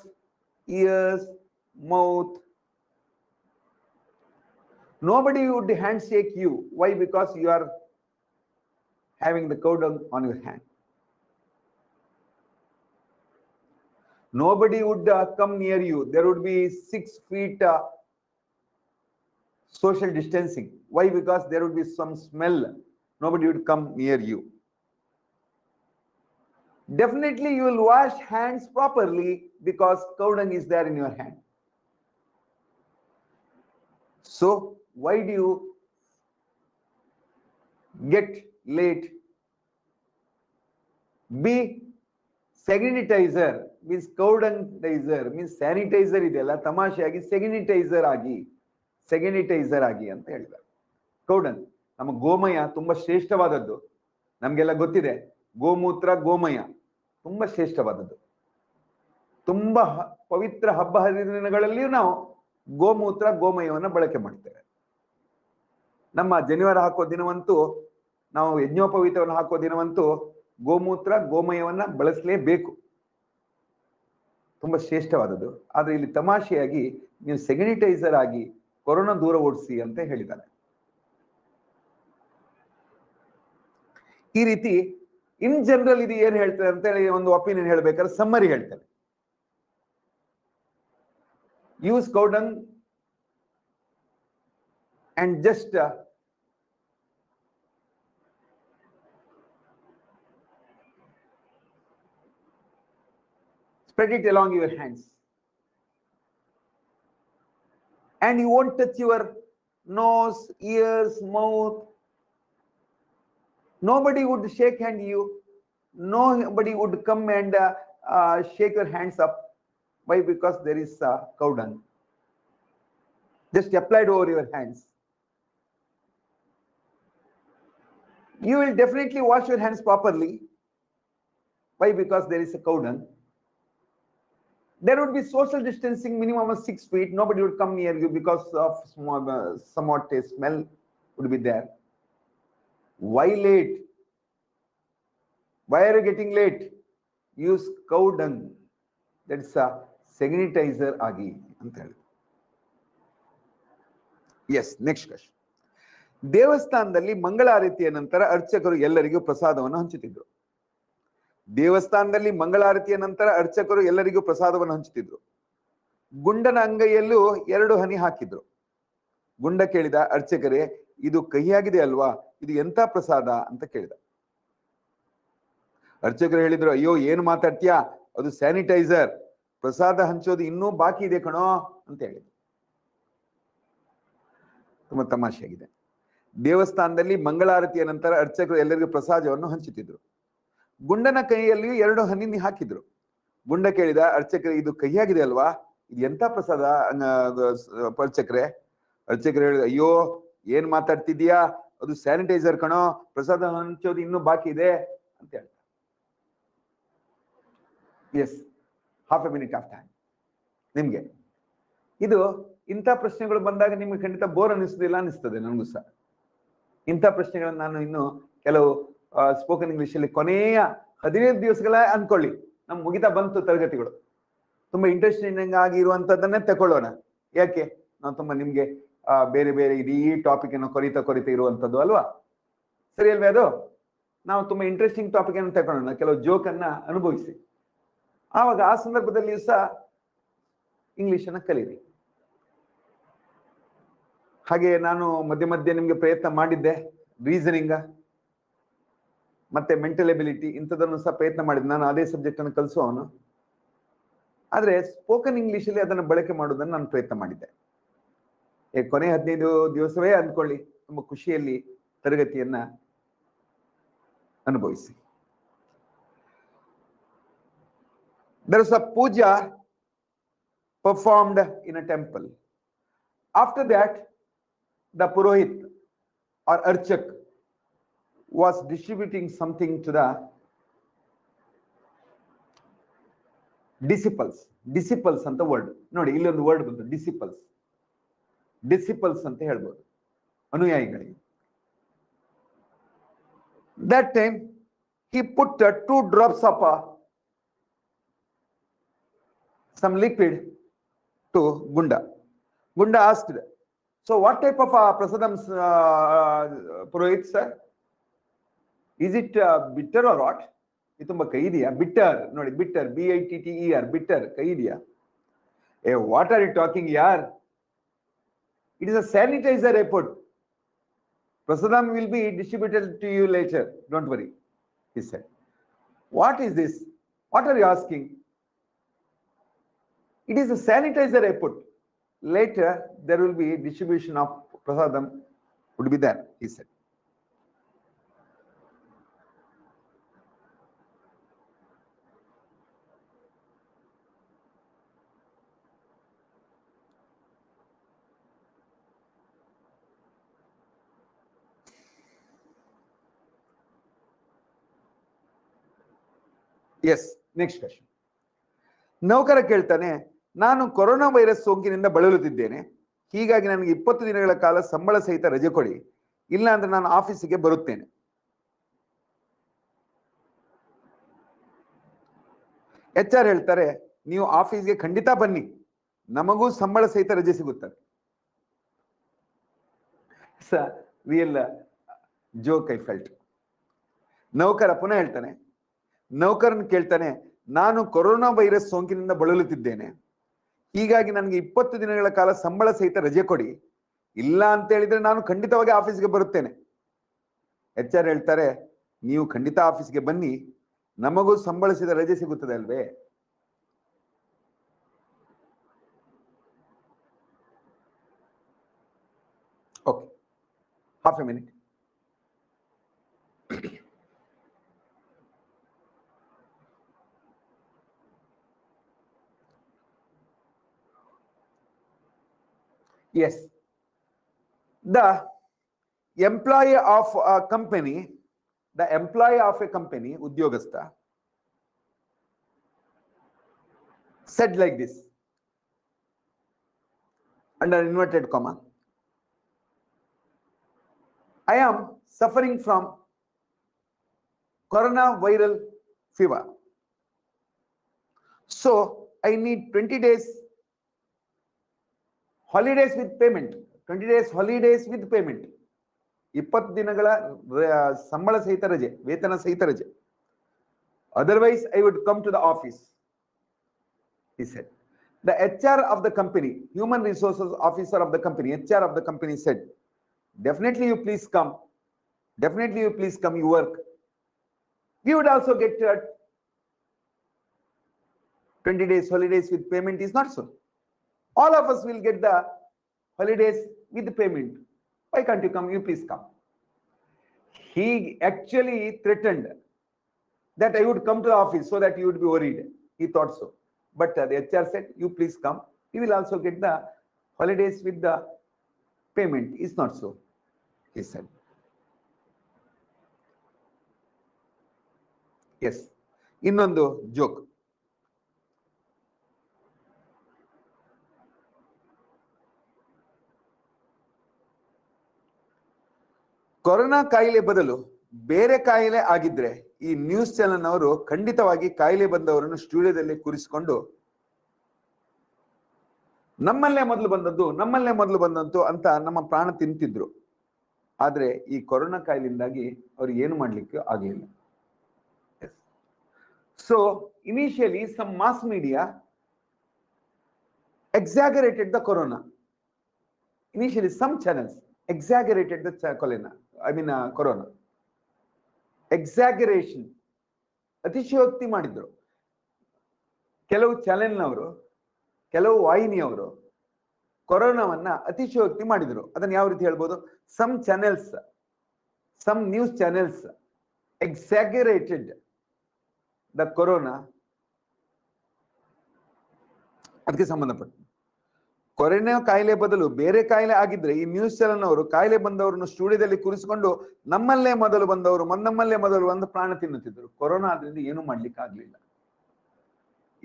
ears, mouth. Nobody would handshake you. Why? Because you are having the cow dung on your hand. Nobody would come near you. There would be 6 feet social distancing. Why? Because there would be some smell. Nobody would come near you. Definitely you will wash hands properly because cow dung is there in your hand. So why do you get late? Be ಸೆಗ್ನಿಟೈಸರ್ means cow dung-tizer means sanitizer ಇದೆಯಲ್ಲ, ತಮಾಷೆಯಾಗಿ ಸೆಗ್ನಿಟೈಸರ್ ಆಗಿ ಅಂತ ಹೇಳಿದ್ದಾರೆ. cow dung ನಮ್ಮ ಗೋಮಯ ತುಂಬಾ ಶ್ರೇಷ್ಠವಾದದ್ದು. ನಮ್ಗೆಲ್ಲ ಗೊತ್ತಿದೆ, ಗೋಮೂತ್ರ, ಗೋಮಯ ತುಂಬಾ ಶ್ರೇಷ್ಠವಾದದ್ದು. ತುಂಬಾ ಪವಿತ್ರ ಹಬ್ಬ ಹರಿದಿನಗಳಲ್ಲಿಯೂ ನಾವು ಗೋಮೂತ್ರ, ಗೋಮಯವನ್ನು ಬಳಕೆ ಮಾಡ್ತೇವೆ. ನಮ್ಮ ಜನಿವಾರ ಹಾಕೋ ದಿನವಂತೂ, ನಾವು ಯಜ್ಞೋಪವೀತವನ್ನು ಹಾಕೋ ದಿನವಂತೂ ಗೋಮೂತ್ರ, ಗೋಮಯವನ್ನ ಬಳಸಲೇಬೇಕು. ತುಂಬಾ ಶ್ರೇಷ್ಠವಾದದ್ದು. ಆದ್ರೆ ಇಲ್ಲಿ ತಮಾಷೆಯಾಗಿ ನೀವು ಸೆಗ್ನಿಟೈಸರ್ ಆಗಿ ಕೊರೋನಾ ದೂರ ಓಡಿಸಿ ಅಂತ ಹೇಳಿದ್ದಾರೆ. ಈ ರೀತಿ ಇನ್ ಜನರಲ್ ಇದು ಏನ್ ಹೇಳ್ತಾರೆ ಅಂತ ಹೇಳಿ ಒಂದು ಒಪಿನಿಯನ್ ಹೇಳ್ಬೇಕಾದ್ರೆ ಸಮ್ಮರಿ ಹೇಳ್ತಾರೆ. Use cow dung and just spread it along your hands, and you won't touch your nose, ears, mouth. Nobody would shake hand you. Nobody would come and shake your hands up. Why? Because there is cow dung just applied over your hands. You will definitely wash your hands properly. Why? Because there is a cow dung. There would be social distancing, minimum of 6 feet. Nobody would come near you because of somewhat a smell would be there. Why late? Why are you getting late? Use cow dung. That's a sanitizer ಆಗಿ ಅಂತ ಹೇಳಿ. Yes, next question. ದೇವಸ್ಥಾನದಲ್ಲಿ ಮಂಗಳಾರತಿಯ ನಂತರ ಅರ್ಚಕರು ಎಲ್ಲರಿಗೂ ಪ್ರಸಾದವನ್ನು ಹಂಚುತ್ತಿದ್ರು. ದೇವಸ್ಥಾನದಲ್ಲಿ ಮಂಗಳಾರತಿಯ ನಂತರ ಅರ್ಚಕರು ಎಲ್ಲರಿಗೂ ಪ್ರಸಾದವನ್ನು ಹಂಚುತ್ತಿದ್ರು. ಗುಂಡನ ಅಂಗೈಯಲ್ಲೂ 2 ಹನಿ ಹಾಕಿದ್ರು. ಗುಂಡ ಕೇಳಿದ, ಅರ್ಚಕರೇ, ಇದು ಕಹಿಯಾಗಿದೆ ಅಲ್ವಾ? ಇದು ಎಂತ ಪ್ರಸಾದ ಅಂತ ಕೇಳಿದ. ಅರ್ಚಕರು ಹೇಳಿದ್ರು, ಅಯ್ಯೋ ಏನ್ ಮಾತಾಡ್ತೀಯಾ, ಅದು ಸ್ಯಾನಿಟೈಸರ್, ಪ್ರಸಾದ ಹಂಚೋದು ಇನ್ನೂ ಬಾಕಿ ಇದೆ ಕಣೋ ಅಂತ ಹೇಳಿದ್ರು. ತುಂಬಾ ತಮಾಷೆಯಾಗಿದೆ. ದೇವಸ್ಥಾನದಲ್ಲಿ ಮಂಗಳಾರತಿಯ ನಂತರ ಅರ್ಚಕರು ಎಲ್ಲರಿಗೂ ಪ್ರಸಾದವನ್ನು ಹಂಚುತ್ತಿದ್ರು. ಗುಂಡನ ಕೈಯಲ್ಲಿಯೂ 2 ಹನಿ ಹಾಕಿದ್ರು. ಗುಂಡ ಕೇಳಿದ, ಅರ್ಚಕರೇ, ಇದು ಕಹಿಯಾಗಿದೆ ಅಲ್ವಾ? ಇದು ಎಂತ ಪ್ರಸಾದ ಅರ್ಚಕರೇ? ಅರ್ಚಕರು ಹೇಳಿದ, ಅಯ್ಯೋ ಏನ್ ಮಾತಾಡ್ತಿದ್ಯಾ, ಅದು ಸ್ಯಾನಿಟೈಸರ್ ಕಣೋ, ಪ್ರಸಾದ ಹಂಚೋದು ಇನ್ನೂ ಬಾಕಿ ಇದೆ ಅಂತ ಹೇಳ್ತಾರೆ. Yes, half a minute of time ನಿಮ್ಗೆ. ಇದು ಇಂಥ ಪ್ರಶ್ನೆಗಳು ಬಂದಾಗ ನಿಮಗೆ ಖಂಡಿತ ಬೋರ್ ಅನಿಸುದಿಲ್ಲ ಅನಿಸ್ತದೆ ನನಗೂ ಸಹ. ಇಂಥ ಪ್ರಶ್ನೆಗಳನ್ನು ನಾನು ಇನ್ನು ಕೆಲವು ಸ್ಪೋಕನ್ ಇಂಗ್ಲಿಷ್ ಅಲ್ಲಿ ಕೊನೆಯ 15 ದಿವಸಗಳ ಅನ್ಕೊಳ್ಳಿ, ನಮ್ ಮುಗಿತಾ ಬಂತು ತರಗತಿಗಳು. ತುಂಬಾ ಇಂಟ್ರೆಸ್ಟಿಂಗ್ ಆಗಿರುವಂತದ್ದನ್ನೇ ತಗೊಳ್ಳೋಣ. ಯಾಕೆ ನಾವು ತುಂಬಾ ನಿಮ್ಗೆ ಬೇರೆ ಬೇರೆ ಇಡೀ ಟಾಪಿಕ್ ಅನ್ನು ಕೊರಿತಾ ಇರುವಂತದ್ದು ಅಲ್ವಾ? ಸರಿ ಅಲ್ವೇ? ಅದು ನಾವು ತುಂಬಾ ಇಂಟ್ರೆಸ್ಟಿಂಗ್ ಟಾಪಿಕ್ ಅನ್ನು ತಗೊಳ್ಳೋಣ, ಕೆಲವು ಜೋಕ್ ಅನ್ನ ಅನುಭವಿಸಿ. ಆವಾಗ ಆ ಸಂದರ್ಭದಲ್ಲಿ ಸಹ ಇಂಗ್ಲಿಷ್ ಅನ್ನ ಕಲೀರಿ. ಹಾಗೆ ನಾನು ಮಧ್ಯೆ ಮಧ್ಯೆ ನಿಮ್ಗೆ ಪ್ರಯತ್ನ ಮಾಡಿದ್ದೆ, ರೀಸನಿಂಗ್ ಮತ್ತೆ ಮೆಂಟಲ್ ಎಬಿಲಿಟಿ ಇಂಥದನ್ನು ಸಹ ಪ್ರಯತ್ನ ಮಾಡಿದ್ದೆ. ನಾನು ಅದೇ ಸಬ್ಜೆಕ್ಟ್ ಅನ್ನು ಕಲಿಸುವವನು, ಆದ್ರೆ ಸ್ಪೋಕನ್ ಇಂಗ್ಲಿಷ್ ಅಲ್ಲಿ ಅದನ್ನು ಬಳಕೆ ಮಾಡುವುದನ್ನು ನಾನು ಪ್ರಯತ್ನ ಮಾಡಿದ್ದೆ. ಕೊನೆ 15 ದಿವಸವೇ ಅಂದ್ಕೊಳ್ಳಿ, ತುಂಬಾ ಖುಷಿಯಲ್ಲಿ ತರಗತಿಯನ್ನ ಅನುಭವಿಸಿ. There is a puja performed in a temple. After that, the Purohit or Archak was distributing something to the disciples. Disciples ಅಂತ ವರ್ಡ್ ನೋಡಿ, ಇಲ್ಲೊಂದು ವರ್ಡ್ ಬಂತು, ಡಿಸಿಪಲ್ಸ್. ಡಿಸಿಪಲ್ಸ್ ಅಂತ ಹೇಳ್ಬೋದು, ಅನುಯಾಯಿಗಳಿಗೆ. That time he put 2 drops of some liquid to Gunda. Gunda asked, so what type of prasadam, Purohit sir? Is it bitter or what? ಇದು ತುಂಬಾ ಕಹಿ ಇದೆಯಾ? ಬಿಟ್ಟರ್ ನೋಡಿ, ಬಿಟ್ಟರ್, BITTER, ಬಿಟ್ಟರ್, ಕಹಿ ಇದೆಯಾ? What are you talking yaar? It is a sanitizer report. Prasadam will be distributed to you later, don't worry, he said. What is this? What are you asking? It is a sanitizer report. Later there will be distribution of prasadam would be there, he said. Yes, next question. ನೌಕರ ಕೇಳ್ತಾನೆ, ನಾನು corona virus ಸೋಂಕಿನಿಂದ ಬಳಲುತ್ತಿದ್ದೇನೆ, ಹೀಗಾಗಿ ನನಗೆ 20 ದಿನಗಳ ಕಾಲ ಸಂಬಳ ಸಹಿತ ರಜೆ ಕೊಡಿ, ಇಲ್ಲ ಅಂದ್ರೆ ನಾನು ಆಫೀಸಿಗೆ ಬರುತ್ತೇನೆ. HR ಹೇಳ್ತಾರೆ, ನೀವು ಆಫೀಸ್ಗೆ ಖಂಡಿತ ಬನ್ನಿ, ನಮಗೂ ಸಂಬಳ ಸಹಿತ ರಜೆ ಸಿಗುತ್ತದೆ. Real joke I felt. ನೌಕರ ಪುನಃ ಹೇಳ್ತಾನೆ, ನೌಕರನ್ ಕೇಳ್ತಾನೆ, ನಾನು ಕೊರೋನಾ ವೈರಸ್ ಸೋಂಕಿನಿಂದ ಬಳಲುತ್ತಿದ್ದೇನೆ, ಹೀಗಾಗಿ ನನಗೆ 20 ದಿನಗಳ ಕಾಲ ಸಂಬಳ ಸಹಿತ ರಜೆ ಕೊಡಿ, ಇಲ್ಲ ಅಂತ ಹೇಳಿದ್ರೆ ನಾನು ಖಂಡಿತವಾಗಿ ಆಫೀಸ್ಗೆ ಬರುತ್ತೇನೆ. HR ಹೇಳ್ತಾರೆ, ನೀವು ಖಂಡಿತ ಆಫೀಸ್ಗೆ ಬನ್ನಿ, ನಮಗೂ ಸಂಬಳಿಸಿದ ರಜೆ ಸಿಗುತ್ತದೆ ಅಲ್ವೇ? Okay, half a minute. Yes, the employee of a company, udyogastha, said like this, under inverted comma, I am suffering from coronavirus fever, so I need 20 days holidays with payment. 20 days holidays with payment. 20 ದಿನಗಳ ಸಂಬಳ ಸಹಿತ ರಜೆ, ವೇತನ ಸಹಿತ ರಜೆ. Otherwise I would come to the office, he said. The HR of the company, human resources officer of the company, HR of the company said, definitely you please come, you work. We would also get 20 days holidays with payment. Is not so. All of us will get the holidays with the payment. Why can't you come? You please come. He actually threatened that I would come to the office so that you would be worried. He thought so. But the HR said, you please come. You will also get the holidays with the payment. Is not so, he said. Yes. ಇನ್ನೊಂದು joke. Corona ಕಾಯಿಲೆ ಬದಲು ಬೇರೆ ಕಾಯಿಲೆ ಆಗಿದ್ರೆ ಈ news channel ಅವರು ಖಂಡಿತವಾಗಿ ಕಾಯಿಲೆ ಬಂದವರನ್ನು ಸ್ಟುಡಿಯೋದಲ್ಲಿ ಕೂರಿಸಿಕೊಂಡು ನಮ್ಮಲ್ಲೇ ಮೊದಲು ಬಂದದ್ದು ಅಂತ ನಮ್ಮ ಪ್ರಾಣ ತಿಂತಿದ್ರು. ಆದ್ರೆ ಈ ಕೊರೋನಾ ಕಾಯಿಲೆಯಿಂದಾಗಿ ಅವ್ರಿಗೆ ಏನು ಮಾಡ್ಲಿಕ್ಕೆ ಆಗಲಿಲ್ಲ. So initially some mass media exaggerated the corona. Initially some channels exaggerated the corona. Exaggeration, ಅತಿಶಯೋಕ್ತಿ ಮಾಡಿದ್ರು. ಕೆಲವು ಚಾನೆಲ್ನವರು, ಕೆಲವು ವಾಹಿನಿಯವರು ಕೊರೋನಾವನ್ನ ಅತಿಶಯೋಕ್ತಿ ಮಾಡಿದ್ರು. ಅದನ್ನ ಯಾವ ರೀತಿ ಹೇಳ್ಬೋದು? Some news channels exaggerated the corona. ಅದಕ್ಕೆ ಸಂಬಂಧಪಟ್ಟ ಕೊರೋನಾ ಕಾಯಿಲೆ ಬದಲು ಬೇರೆ ಕಾಯಿಲೆ ಆಗಿದ್ರೆ ಈ ನ್ಯೂಸ್ ಚಾನೆಲ್ ಅವರು ಕಾಯಿಲೆ ಬಂದವರನ್ನು ಸ್ಟುಡಿಯೋದಲ್ಲಿ ಕೂರಿಸಿಕೊಂಡು ನಮ್ಮಲ್ಲೇ ಮೊದಲು ಬಂದು ಪ್ರಾಣ ತಿನ್ನುತ್ತಿದ್ದರು. ಕೊರೋನಾ ಆದ್ರಿಂದ ಏನು ಮಾಡ್ಲಿಕ್ಕೆ ಆಗ್ಲಿಲ್ಲ.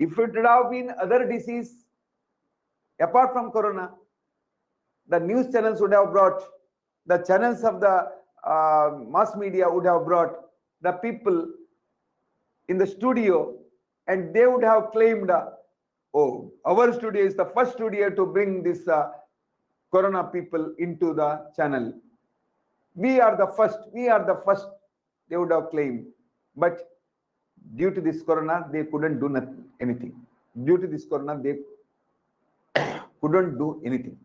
If it would have been other disease apart from corona, the news channels would have brought, the channels of the mass media would have brought the people in the studio and they would have claimed, oh, our studio is the first studio to bring this corona people into the channel. We are the first, they would have claimed. But due to this corona, they couldn't do anything. Due to this corona, they couldn't do anything.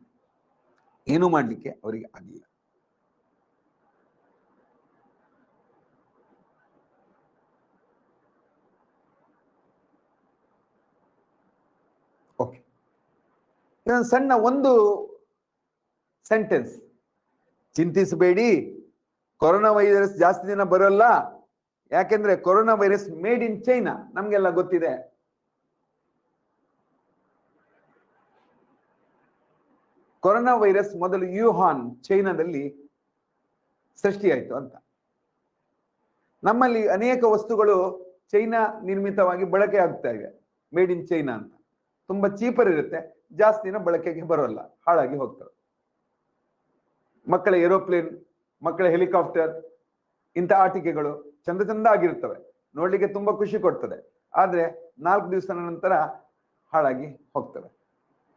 ಏನು ಮಾಡಲಿಕ್ಕೆ ಅವರಿಗೆ ಆಗಲಿಲ್ಲ. Okay, ಸಣ್ಣ ಒಂದು sentence. ಚಿಂತಿಸಬೇಡಿ, corona virus ಜಾಸ್ತಿ ದಿನ ಬರೋಲ್ಲ. ಯಾಕೆಂದ್ರೆ corona virus made in China, ನಮ್ಗೆಲ್ಲ ಗೊತ್ತಿದೆ. ಕೊರೋನಾ ವೈರಸ್ ಮೊದಲು ಯುಹಾನ್, ಚೈನಾದಲ್ಲಿ ಸೃಷ್ಟಿಯಾಯಿತು ಅಂತ. ನಮ್ಮಲ್ಲಿ ಅನೇಕ ವಸ್ತುಗಳು ಚೈನಾ ನಿರ್ಮಿತವಾಗಿ ಬಳಕೆ ಆಗ್ತಾ ಇವೆ, ಮೇಡ್ ಇನ್ ಚೈನಾ ಅಂತ. ತುಂಬಾ ಚೀಪರ್ ಇರುತ್ತೆ, ಜಾಸ್ತಿ ದಿನ ಬಳಕೆಗೆ ಬರೋಲ್ಲ, ಹಾಳಾಗಿ ಹೋಗ್ತವೆ. ಮಕ್ಕಳ ಏರೋಪ್ಲೇನ್, ಮಕ್ಕಳ ಹೆಲಿಕಾಪ್ಟರ್, ಇಂಥ ಆಟಿಕೆಗಳು ಚಂದ ಆಗಿರುತ್ತವೆ, ನೋಡ್ಲಿಕ್ಕೆ ತುಂಬಾ ಖುಷಿ ಕೊಡ್ತದೆ. ಆದ್ರೆ 4 ದಿವಸದ ನಂತರ ಹಾಳಾಗಿ ಹೋಗ್ತವೆ,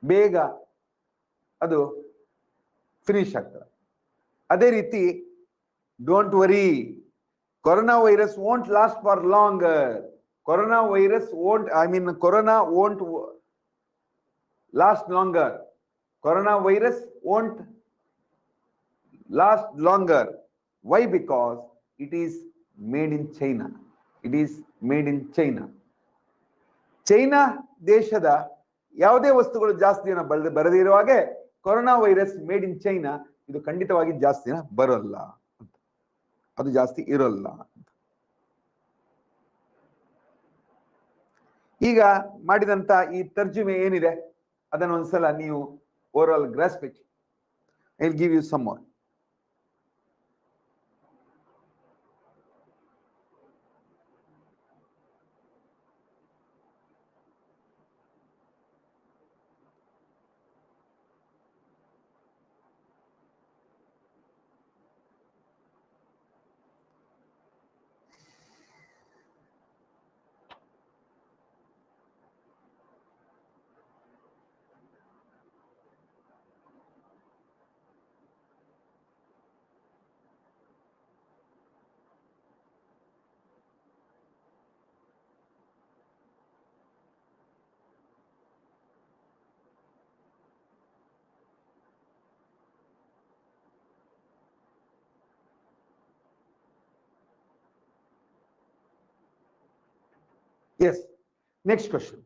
ಬೇಗ ಅದು ಫಿನಿಶ್ ಆಗ್ತದೆ. ಅದೇ ರೀತಿ don't worry, corona virus won't last for longer. Corona virus corona won't last longer. Corona virus won't last longer. Why? Because it is made in China. It is made in China. China ದೇಶದ ಯಾವುದೇ ವಸ್ತುಗಳು ಜಾಸ್ತಿ ದಿನ ಬರದೇ ಇರುವ ಹಾಗೆ corona virus made in China ಇದು ಖಂಡಿತವಾಗಿ ಜಾಸ್ತಿ ದಿನ ಬರೋಲ್ಲ, ಅದು ಜಾಸ್ತಿ ಇರೋಲ್ಲ. ಈಗ ಮಾಡಿದಂತ ಈ ತರ್ಜುಮೆ ಏನಿದೆ ಅದನ್ನ ಒಂದ್ಸಲ ನೀವು over all grasp it. I will give you some more. Yes, next question.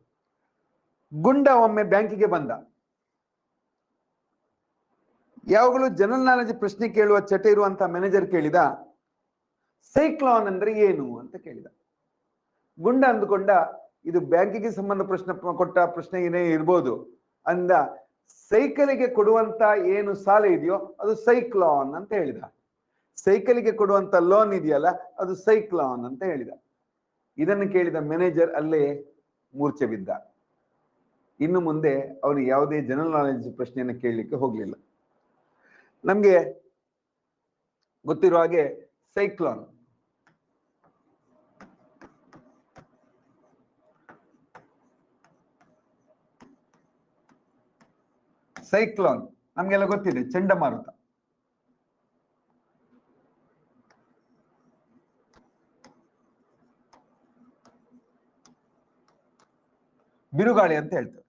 ಗುಂಡ ಒಮ್ಮೆ ಬ್ಯಾಂಕಿಗೆ ಬಂದ. ಯಾವಾಗಲೂ ಜನರಲ್ ನಾಲೆಜ್ ಪ್ರಶ್ನೆ ಕೇಳುವ ಚಟ ಇರುವಂತಹ ಮ್ಯಾನೇಜರ್ ಕೇಳಿದ, ಸೈಕ್ಲಾನ್ ಅಂದ್ರೆ ಏನು ಅಂತ ಕೇಳಿದ. ಗುಂಡ ಅಂದುಕೊಂಡ ಇದು ಬ್ಯಾಂಕಿಗೆ ಕೊಟ್ಟ ಪ್ರಶ್ನೆ ಏನೇ ಇರ್ಬೋದು ಅಂದ. ಸೈಕಲಿಗೆ ಕೊಡುವಂತ ಏನು ಸಾಲ ಇದೆಯೋ ಅದು ಸೈಕ್ಲಾನ್ ಅಂತ ಹೇಳಿದ. ಸೈಕಲಿಗೆ ಕೊಡುವಂತ ಲೋನ್ ಇದೆಯಲ್ಲ ಅದು ಸೈಕ್ಲಾನ್ ಅಂತ ಹೇಳಿದ. ಇದನ್ನು ಕೇಳಿದ ಮ್ಯಾನೇಜರ್ ಅಲ್ಲೇ ಮೂರ್ಛೆ ಬಿದ್ದ. ಇನ್ನು ಮುಂದೆ ಅವನು ಯಾವುದೇ ಜನರಲ್ ನಾಲೆಜ್ ಪ್ರಶ್ನೆಯನ್ನು ಕೇಳಲಿಕ್ಕೆ ಹೋಗ್ಲಿಲ್ಲ. ನಮ್ಗೆ ಗೊತ್ತಿರೋ ಹಾಗೆ ಸೈಕ್ಲೋನ್. ಸೈಕ್ಲೋನ್ ನಮ್ಗೆಲ್ಲ ಗೊತ್ತಿದೆ, ಚಂಡಮಾರುತ. ಬಿರುಗಾಳಿ ಅಂತ ಹೇಳ್ತಾರೆ.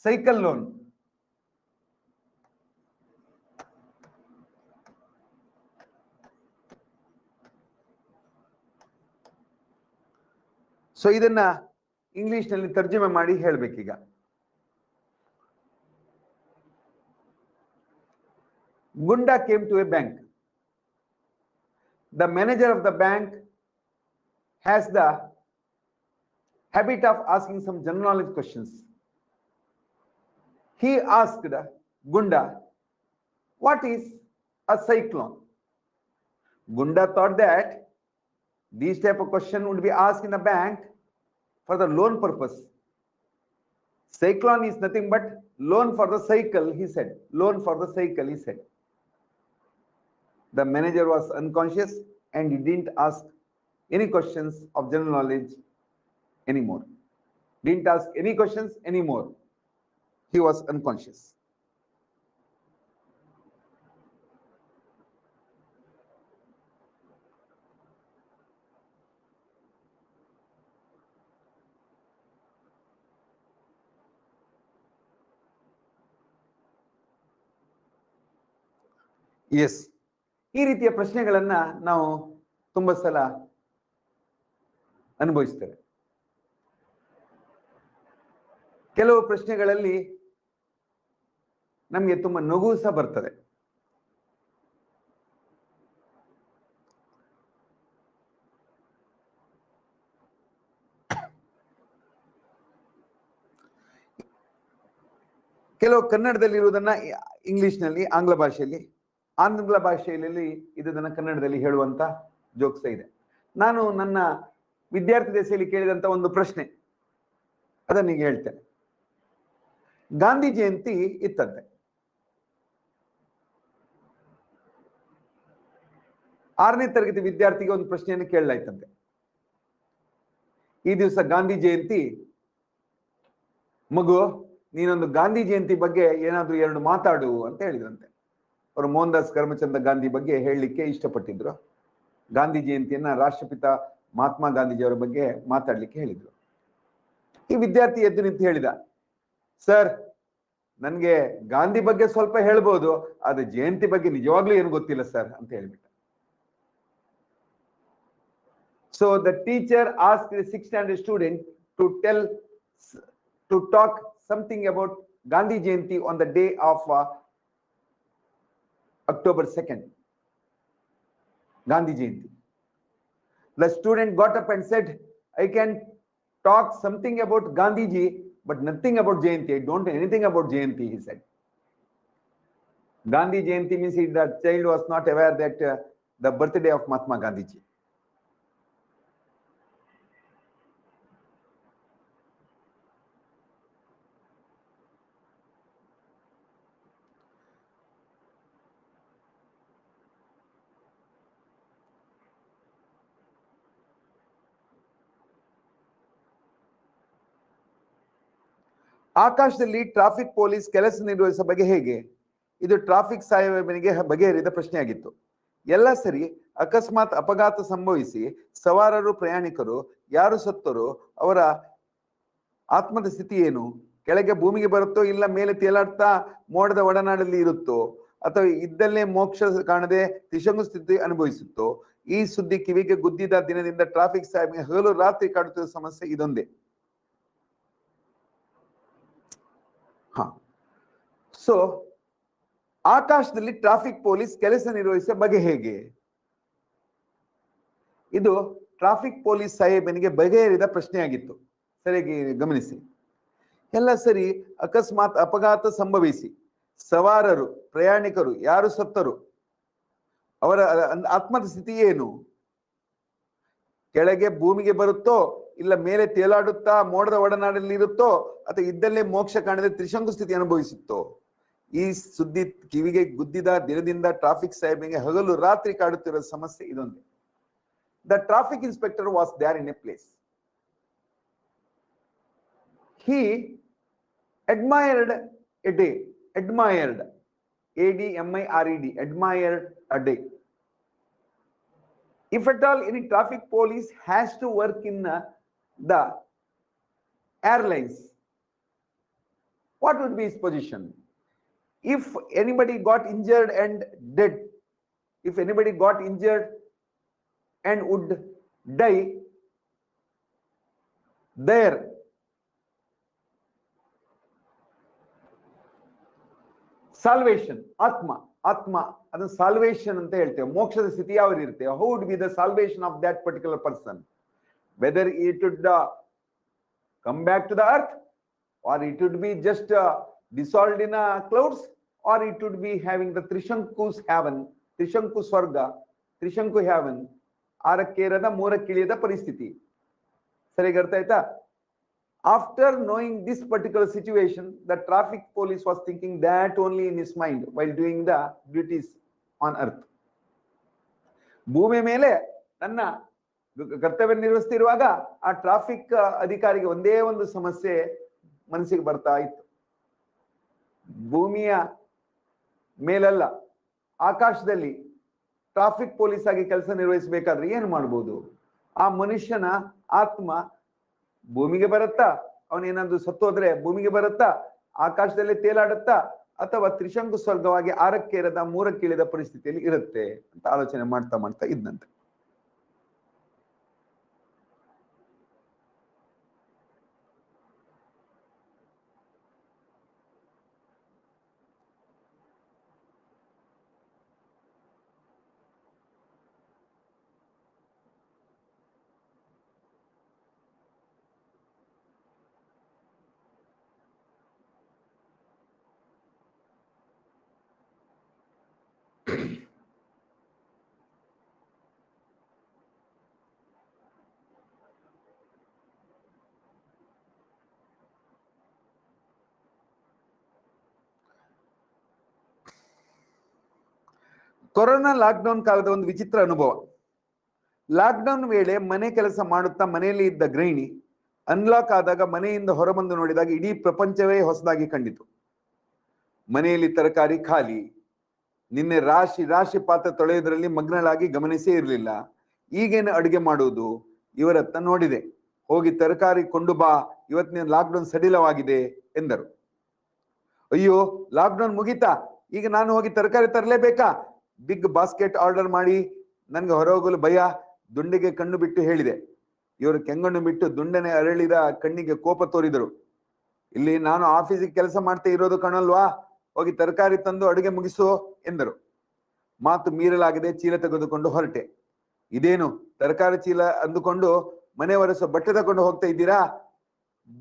ಸೈಕ್ಲೋನ್ ಸೊ ಇದನ್ನ ಇಂಗ್ಲಿಷ್ ನಲ್ಲಿ ತರ್ಜುಮೆ ಮಾಡಿ ಹೇಳ್ಬೇಕೀಗ. Gunda came to a bank. The manager of the bank has the habit of asking some general knowledge questions. He asked Gunda, what is a cyclone? Gunda thought that these type of question would be asked in the bank for the loan purpose. Cyclone is nothing but loan for the cycle, he said. Loan for the cycle, he said. The manager was unconscious and he didn't ask any questions of general knowledge anymore. Didn't ask any questions anymore. He was unconscious. Yes. ಈ ರೀತಿಯ ಪ್ರಶ್ನೆಗಳನ್ನ ನಾವು ತುಂಬಾ ಸಲ ಅನುಭವಿಸ್ತೇವೆ. ಕೆಲವು ಪ್ರಶ್ನೆಗಳಲ್ಲಿ ನಮಗೆ ತುಂಬಾ ನಗು ಸಹ ಬರ್ತದೆ. ಕೆಲವು ಕನ್ನಡದಲ್ಲಿ ಇರುವುದನ್ನ ಇಂಗ್ಲಿಷ್ ನಲ್ಲಿ, ಆಂಗ್ಲ ಭಾಷೆಯಲ್ಲಿ ಇದನ್ನ ಕನ್ನಡದಲ್ಲಿ ಹೇಳುವಂತ ಜೋಕ್ಸ್ ಇದೆ. ನಾನು ನನ್ನ ವಿದ್ಯಾರ್ಥಿ ದಶೆಯಲ್ಲಿ ಕೇಳಿದಂತ ಒಂದು ಪ್ರಶ್ನೆ ಅದನ್ನ ಈಗ ಹೇಳ್ತೇನೆ. ಗಾಂಧಿ ಜಯಂತಿ ಇತ್ತಂತೆ. 6ನೇ ತರಗತಿ ವಿದ್ಯಾರ್ಥಿಗೆ ಒಂದು ಪ್ರಶ್ನೆಯನ್ನು ಕೇಳಲಾಯ್ತಂತೆ. ಈ ದಿವಸ ಗಾಂಧಿ ಜಯಂತಿ, ಮಗು ನೀನೊಂದು ಗಾಂಧಿ ಜಯಂತಿ ಬಗ್ಗೆ ಏನಾದ್ರೂ 2 ಮಾತಾಡು ಅಂತ ಹೇಳಿದಂತೆ. ಅವರು ಮೋಹನ್ ದಾಸ್ ಕರಮಚಂದ ಗಾಂಧಿ ಬಗ್ಗೆ ಹೇಳಲಿಕ್ಕೆ ಇಷ್ಟಪಟ್ಟಿದ್ರು. ಗಾಂಧಿ ಜಯಂತಿಯನ್ನ ರಾಷ್ಟ್ರಪಿತ ಮಹಾತ್ಮ ಗಾಂಧೀಜಿಯವರ ಬಗ್ಗೆ ಮಾತಾಡ್ಲಿಕ್ಕೆ ಹೇಳಿದ್ರು. ಈ ವಿದ್ಯಾರ್ಥಿ ಎದ್ದು ನಿಂತು ಹೇಳಿದ, ಸರ್ ನನ್ಗೆ ಗಾಂಧಿ ಬಗ್ಗೆ ಸ್ವಲ್ಪ ಹೇಳ್ಬೋದು, ಆದ್ರೆ ಜಯಂತಿ ಬಗ್ಗೆ ನಿಜವಾಗ್ಲೂ ಏನು ಗೊತ್ತಿಲ್ಲ ಸರ್ ಅಂತ ಹೇಳಿಬಿಟ್ಟ. So the teacher asked the 6th standard student to talk something about Gandhi Jayanti on the day of October 2nd, Gandhi Jayanti. The student got up and said, I can talk something about Gandhiji, but nothing about Jayanti. I don't know anything about Jayanti, he said. Gandhi Jayanti means the child was not aware that the birthday of Mahatma Gandhiji. ಆಕಾಶದಲ್ಲಿ traffic police ಕೆಲಸ ನಿರ್ವಹಿಸುವ ಬಗ್ಗೆ ಹೇಗೆ? ಇದು traffic ಸಾಹೇಬನಿಗೆ ಬಗೆಹರಿದ ಪ್ರಶ್ನೆಯಾಗಿತ್ತು. ಎಲ್ಲ ಸರಿ, ಅಕಸ್ಮಾತ್ ಅಪಘಾತ ಸಂಭವಿಸಿ ಸವಾರರು, ಪ್ರಯಾಣಿಕರು ಯಾರು ಸತ್ತರೋ ಅವರ ಆತ್ಮದ ಸ್ಥಿತಿ ಏನು? ಕೆಳಗೆ ಭೂಮಿಗೆ ಬರುತ್ತೋ, ಇಲ್ಲ ಮೇಲೆ ತೇಲಾಡ್ತಾ ಮೋಡದ ಒಡನಾಡಲ್ಲಿ ಇರುತ್ತೋ, ಅಥವಾ ಇದ್ದಲ್ಲೇ ಮೋಕ್ಷ ಕಾಣದೆ ತ್ರಿಶಂಕು ಸ್ಥಿತಿ ಅನುಭವಿಸುತ್ತೋ? ಈ ಸುದ್ದಿ ಕಿವಿಗೆ ಗುದ್ದಿದ ದಿನದಿಂದ ಟ್ರಾಫಿಕ್ ಸಾಹೇಬ್ಗೆ ಹಗಲು ರಾತ್ರಿ ಕಾಡುತ್ತಿರುವ ಸಮಸ್ಯೆ ಇದೊಂದೇ. ಸೊ ಆಕಾಶದಲ್ಲಿ ಟ್ರಾಫಿಕ್ ಪೊಲೀಸ್ ಕೆಲಸ ನಿರ್ವಹಿಸುವ ಬಗೆ ಹೇಗೆ? ಇದು ಟ್ರಾಫಿಕ್ ಪೊಲೀಸ್ ಸಾಹೇಬನಿಗೆ ಬಗೆಹರಿದ ಪ್ರಶ್ನೆಯಾಗಿತ್ತು. ಸರಿಯಾಗಿ ಗಮನಿಸಿ. ಎಲ್ಲ ಸರಿ, ಅಕಸ್ಮಾತ್ ಅಪಘಾತ ಸಂಭವಿಸಿ ಸವಾರರು, ಪ್ರಯಾಣಿಕರು ಯಾರು ಸತ್ತರು ಅವರ ಆತ್ಮದ ಸ್ಥಿತಿ ಏನು? ಕೆಳಗೆ ಭೂಮಿಗೆ ಬರುತ್ತೋ, ಇಲ್ಲ ಮೇಲೆ ತೇಲಾಡುತ್ತಾ ಮೋಡದ ಒಡನಾಡಲ್ಲಿ ಇರುತ್ತೋ, ಅಥವಾ ಇದ್ದಲ್ಲೇ ಮೋಕ್ಷ ಕಾಣದೆ ತ್ರಿಶಂಕು ಸ್ಥಿತಿ ಅನುಭವಿಸುತ್ತೋ? ಈ ಸುದ್ದಿ ಕಿವಿಗೆ ಗುದ್ದಿದ ದಿನದಿಂದ ಟ್ರಾಫಿಕ್ ಸಾಹೇಬನಿಗೆ ಹಗಲು ರಾತ್ರಿ ಕಾಡುತ್ತಿರೋ ಸಮಸ್ಯೆ ಇದೊಂದೇ. The traffic inspector was there in a place. He admired a day, admired, ADMIRED, admired a day. If at all any traffic police has to work in the airlines, what would be his position? If anybody got injured and dead, if anybody got injured and would die there, salvation, atma adha salvation anta helteve, mokshada sthiti yavu irutte. How would be the salvation of that particular person? Whether it would come back to the earth, or it would be just dissolved in clouds, or it would be having the Trishanku's heaven, Trishanku Swarga, Trishanku heaven, ಆರಕ್ಕೇರದ ಮೂರಕ್ಕಿಳಿಯದ ಪರಿಸ್ಥಿತಿ. ಸರಿಯಾಗಿ ಅರ್ಥ ಆಯ್ತಾ? After knowing this particular situation, the traffic police was thinking that only in his mind while doing the duties on earth. ಭೂಮಿ ಮೇಲೆ ನನ್ನ ಕರ್ತವ್ಯ ನಿರ್ವಹಿಸುತ್ತಿರುವಾಗ ಆ traffic ಅಧಿಕಾರಿಗೆ ಒಂದೇ ಒಂದು ಸಮಸ್ಯೆ ಮನಸ್ಸಿಗೆ ಬರ್ತಾ ಇತ್ತು. ಭೂಮಿಯ ಮೇಲಲ್ಲ, ಆಕಾಶದಲ್ಲಿ ಟ್ರಾಫಿಕ್ ಪೊಲೀಸ್ ಆಗಿ ಕೆಲಸ ನಿರ್ವಹಿಸಬೇಕಾದ್ರೆ ಏನು ಮಾಡಬಹುದು? ಆ ಮನುಷ್ಯನ ಆತ್ಮ ಭೂಮಿಗೆ ಬರುತ್ತಾ, ಅವನೇನಾದ್ರು ಸತ್ತೋದ್ರೆ ಭೂಮಿಗೆ ಬರುತ್ತಾ, ಆಕಾಶದಲ್ಲಿ ತೇಲಾಡುತ್ತಾ, ಅಥವಾ ತ್ರಿಶಂಕು ಸ್ವರ್ಗವಾಗಿ ಆರಕ್ಕೇರದ ಮೂರಕ್ಕಿಳಿದ ಪರಿಸ್ಥಿತಿಯಲ್ಲಿ ಇರುತ್ತೆ ಅಂತ ಆಲೋಚನೆ ಮಾಡ್ತಾ ಮಾಡ್ತಾ ಇದ್ದಂತೆ. ಕೊರೋನಾ ಲಾಕ್ಡೌನ್ ಕಾಲದ ಒಂದು ವಿಚಿತ್ರ ಅನುಭವ. ಲಾಕ್ಡೌನ್ ವೇಳೆ ಮನೆ ಕೆಲಸ ಮಾಡುತ್ತಾ ಮನೆಯಲ್ಲಿ ಇದ್ದ ಗೃಹಿಣಿ ಅನ್ಲಾಕ್ ಆದಾಗ ಮನೆಯಿಂದ ಹೊರಬಂದು ನೋಡಿದಾಗ ಇಡೀ ಪ್ರಪಂಚವೇ ಹೊಸದಾಗಿ ಕಂಡಿತು. ಮನೆಯಲ್ಲಿ ತರಕಾರಿ ಖಾಲಿ. ನಿನ್ನೆ ರಾಶಿ ರಾಶಿ ಪಾತ್ರೆ ತೊಳೆಯುವುದರಲ್ಲಿ ಮಗ್ನಳಾಗಿ ಗಮನಿಸೇ ಇರಲಿಲ್ಲ. ಈಗೇನು ಅಡುಗೆ ಮಾಡುವುದು? ಇವರತ್ತ ನೋಡಿದೆ. ಹೋಗಿ ತರಕಾರಿ ಕೊಂಡು ಬಾ, ಇವತ್ತಿನ ಲಾಕ್ಡೌನ್ ಸಡಿಲವಾಗಿದೆ ಎಂದರು. ಅಯ್ಯೋ, ಲಾಕ್ಡೌನ್ ಮುಗೀತಾ? ಈಗ ನಾನು ಹೋಗಿ ತರಕಾರಿ ತರಲೇಬೇಕಾ? ಬಿಗ್ ಬಾಸ್ಕೆಟ್ ಆರ್ಡರ್ ಮಾಡಿ ನನ್ಗೆ ಹೊರಹೋಗಲು ಭಯ. ದುಂಡೆಗೆ ಕಣ್ಣು ಬಿಟ್ಟು ಹೇಳಿದೆ. ಇವರು ಕೆಂಗಣ್ಣು ಬಿಟ್ಟು ದುಂಡನೆ ಅರಳಿದ ಕಣ್ಣಿಗೆ ಕೋಪ ತೋರಿದರು. ಇಲ್ಲಿ ನಾನು ಆಫೀಸಿಗೆ ಕೆಲಸ ಮಾಡ್ತಾ ಇರೋದು ಕಾಣಲ್ವಾ? ಹೋಗಿ ತರಕಾರಿ ತಂದು ಅಡುಗೆ ಮುಗಿಸು ಎಂದರು. ಮಾತು ಮೀರಲಾಗದೆ ಚೀಲ ತೆಗೆದುಕೊಂಡು ಹೊರಟೆ. ಇದೇನು ತರಕಾರಿ ಚೀಲ ಅಂದುಕೊಂಡು ಮನೆ ಒರೆಸೋ ಬಟ್ಟೆ ತಗೊಂಡು ಹೋಗ್ತಾ ಇದ್ದೀರಾ?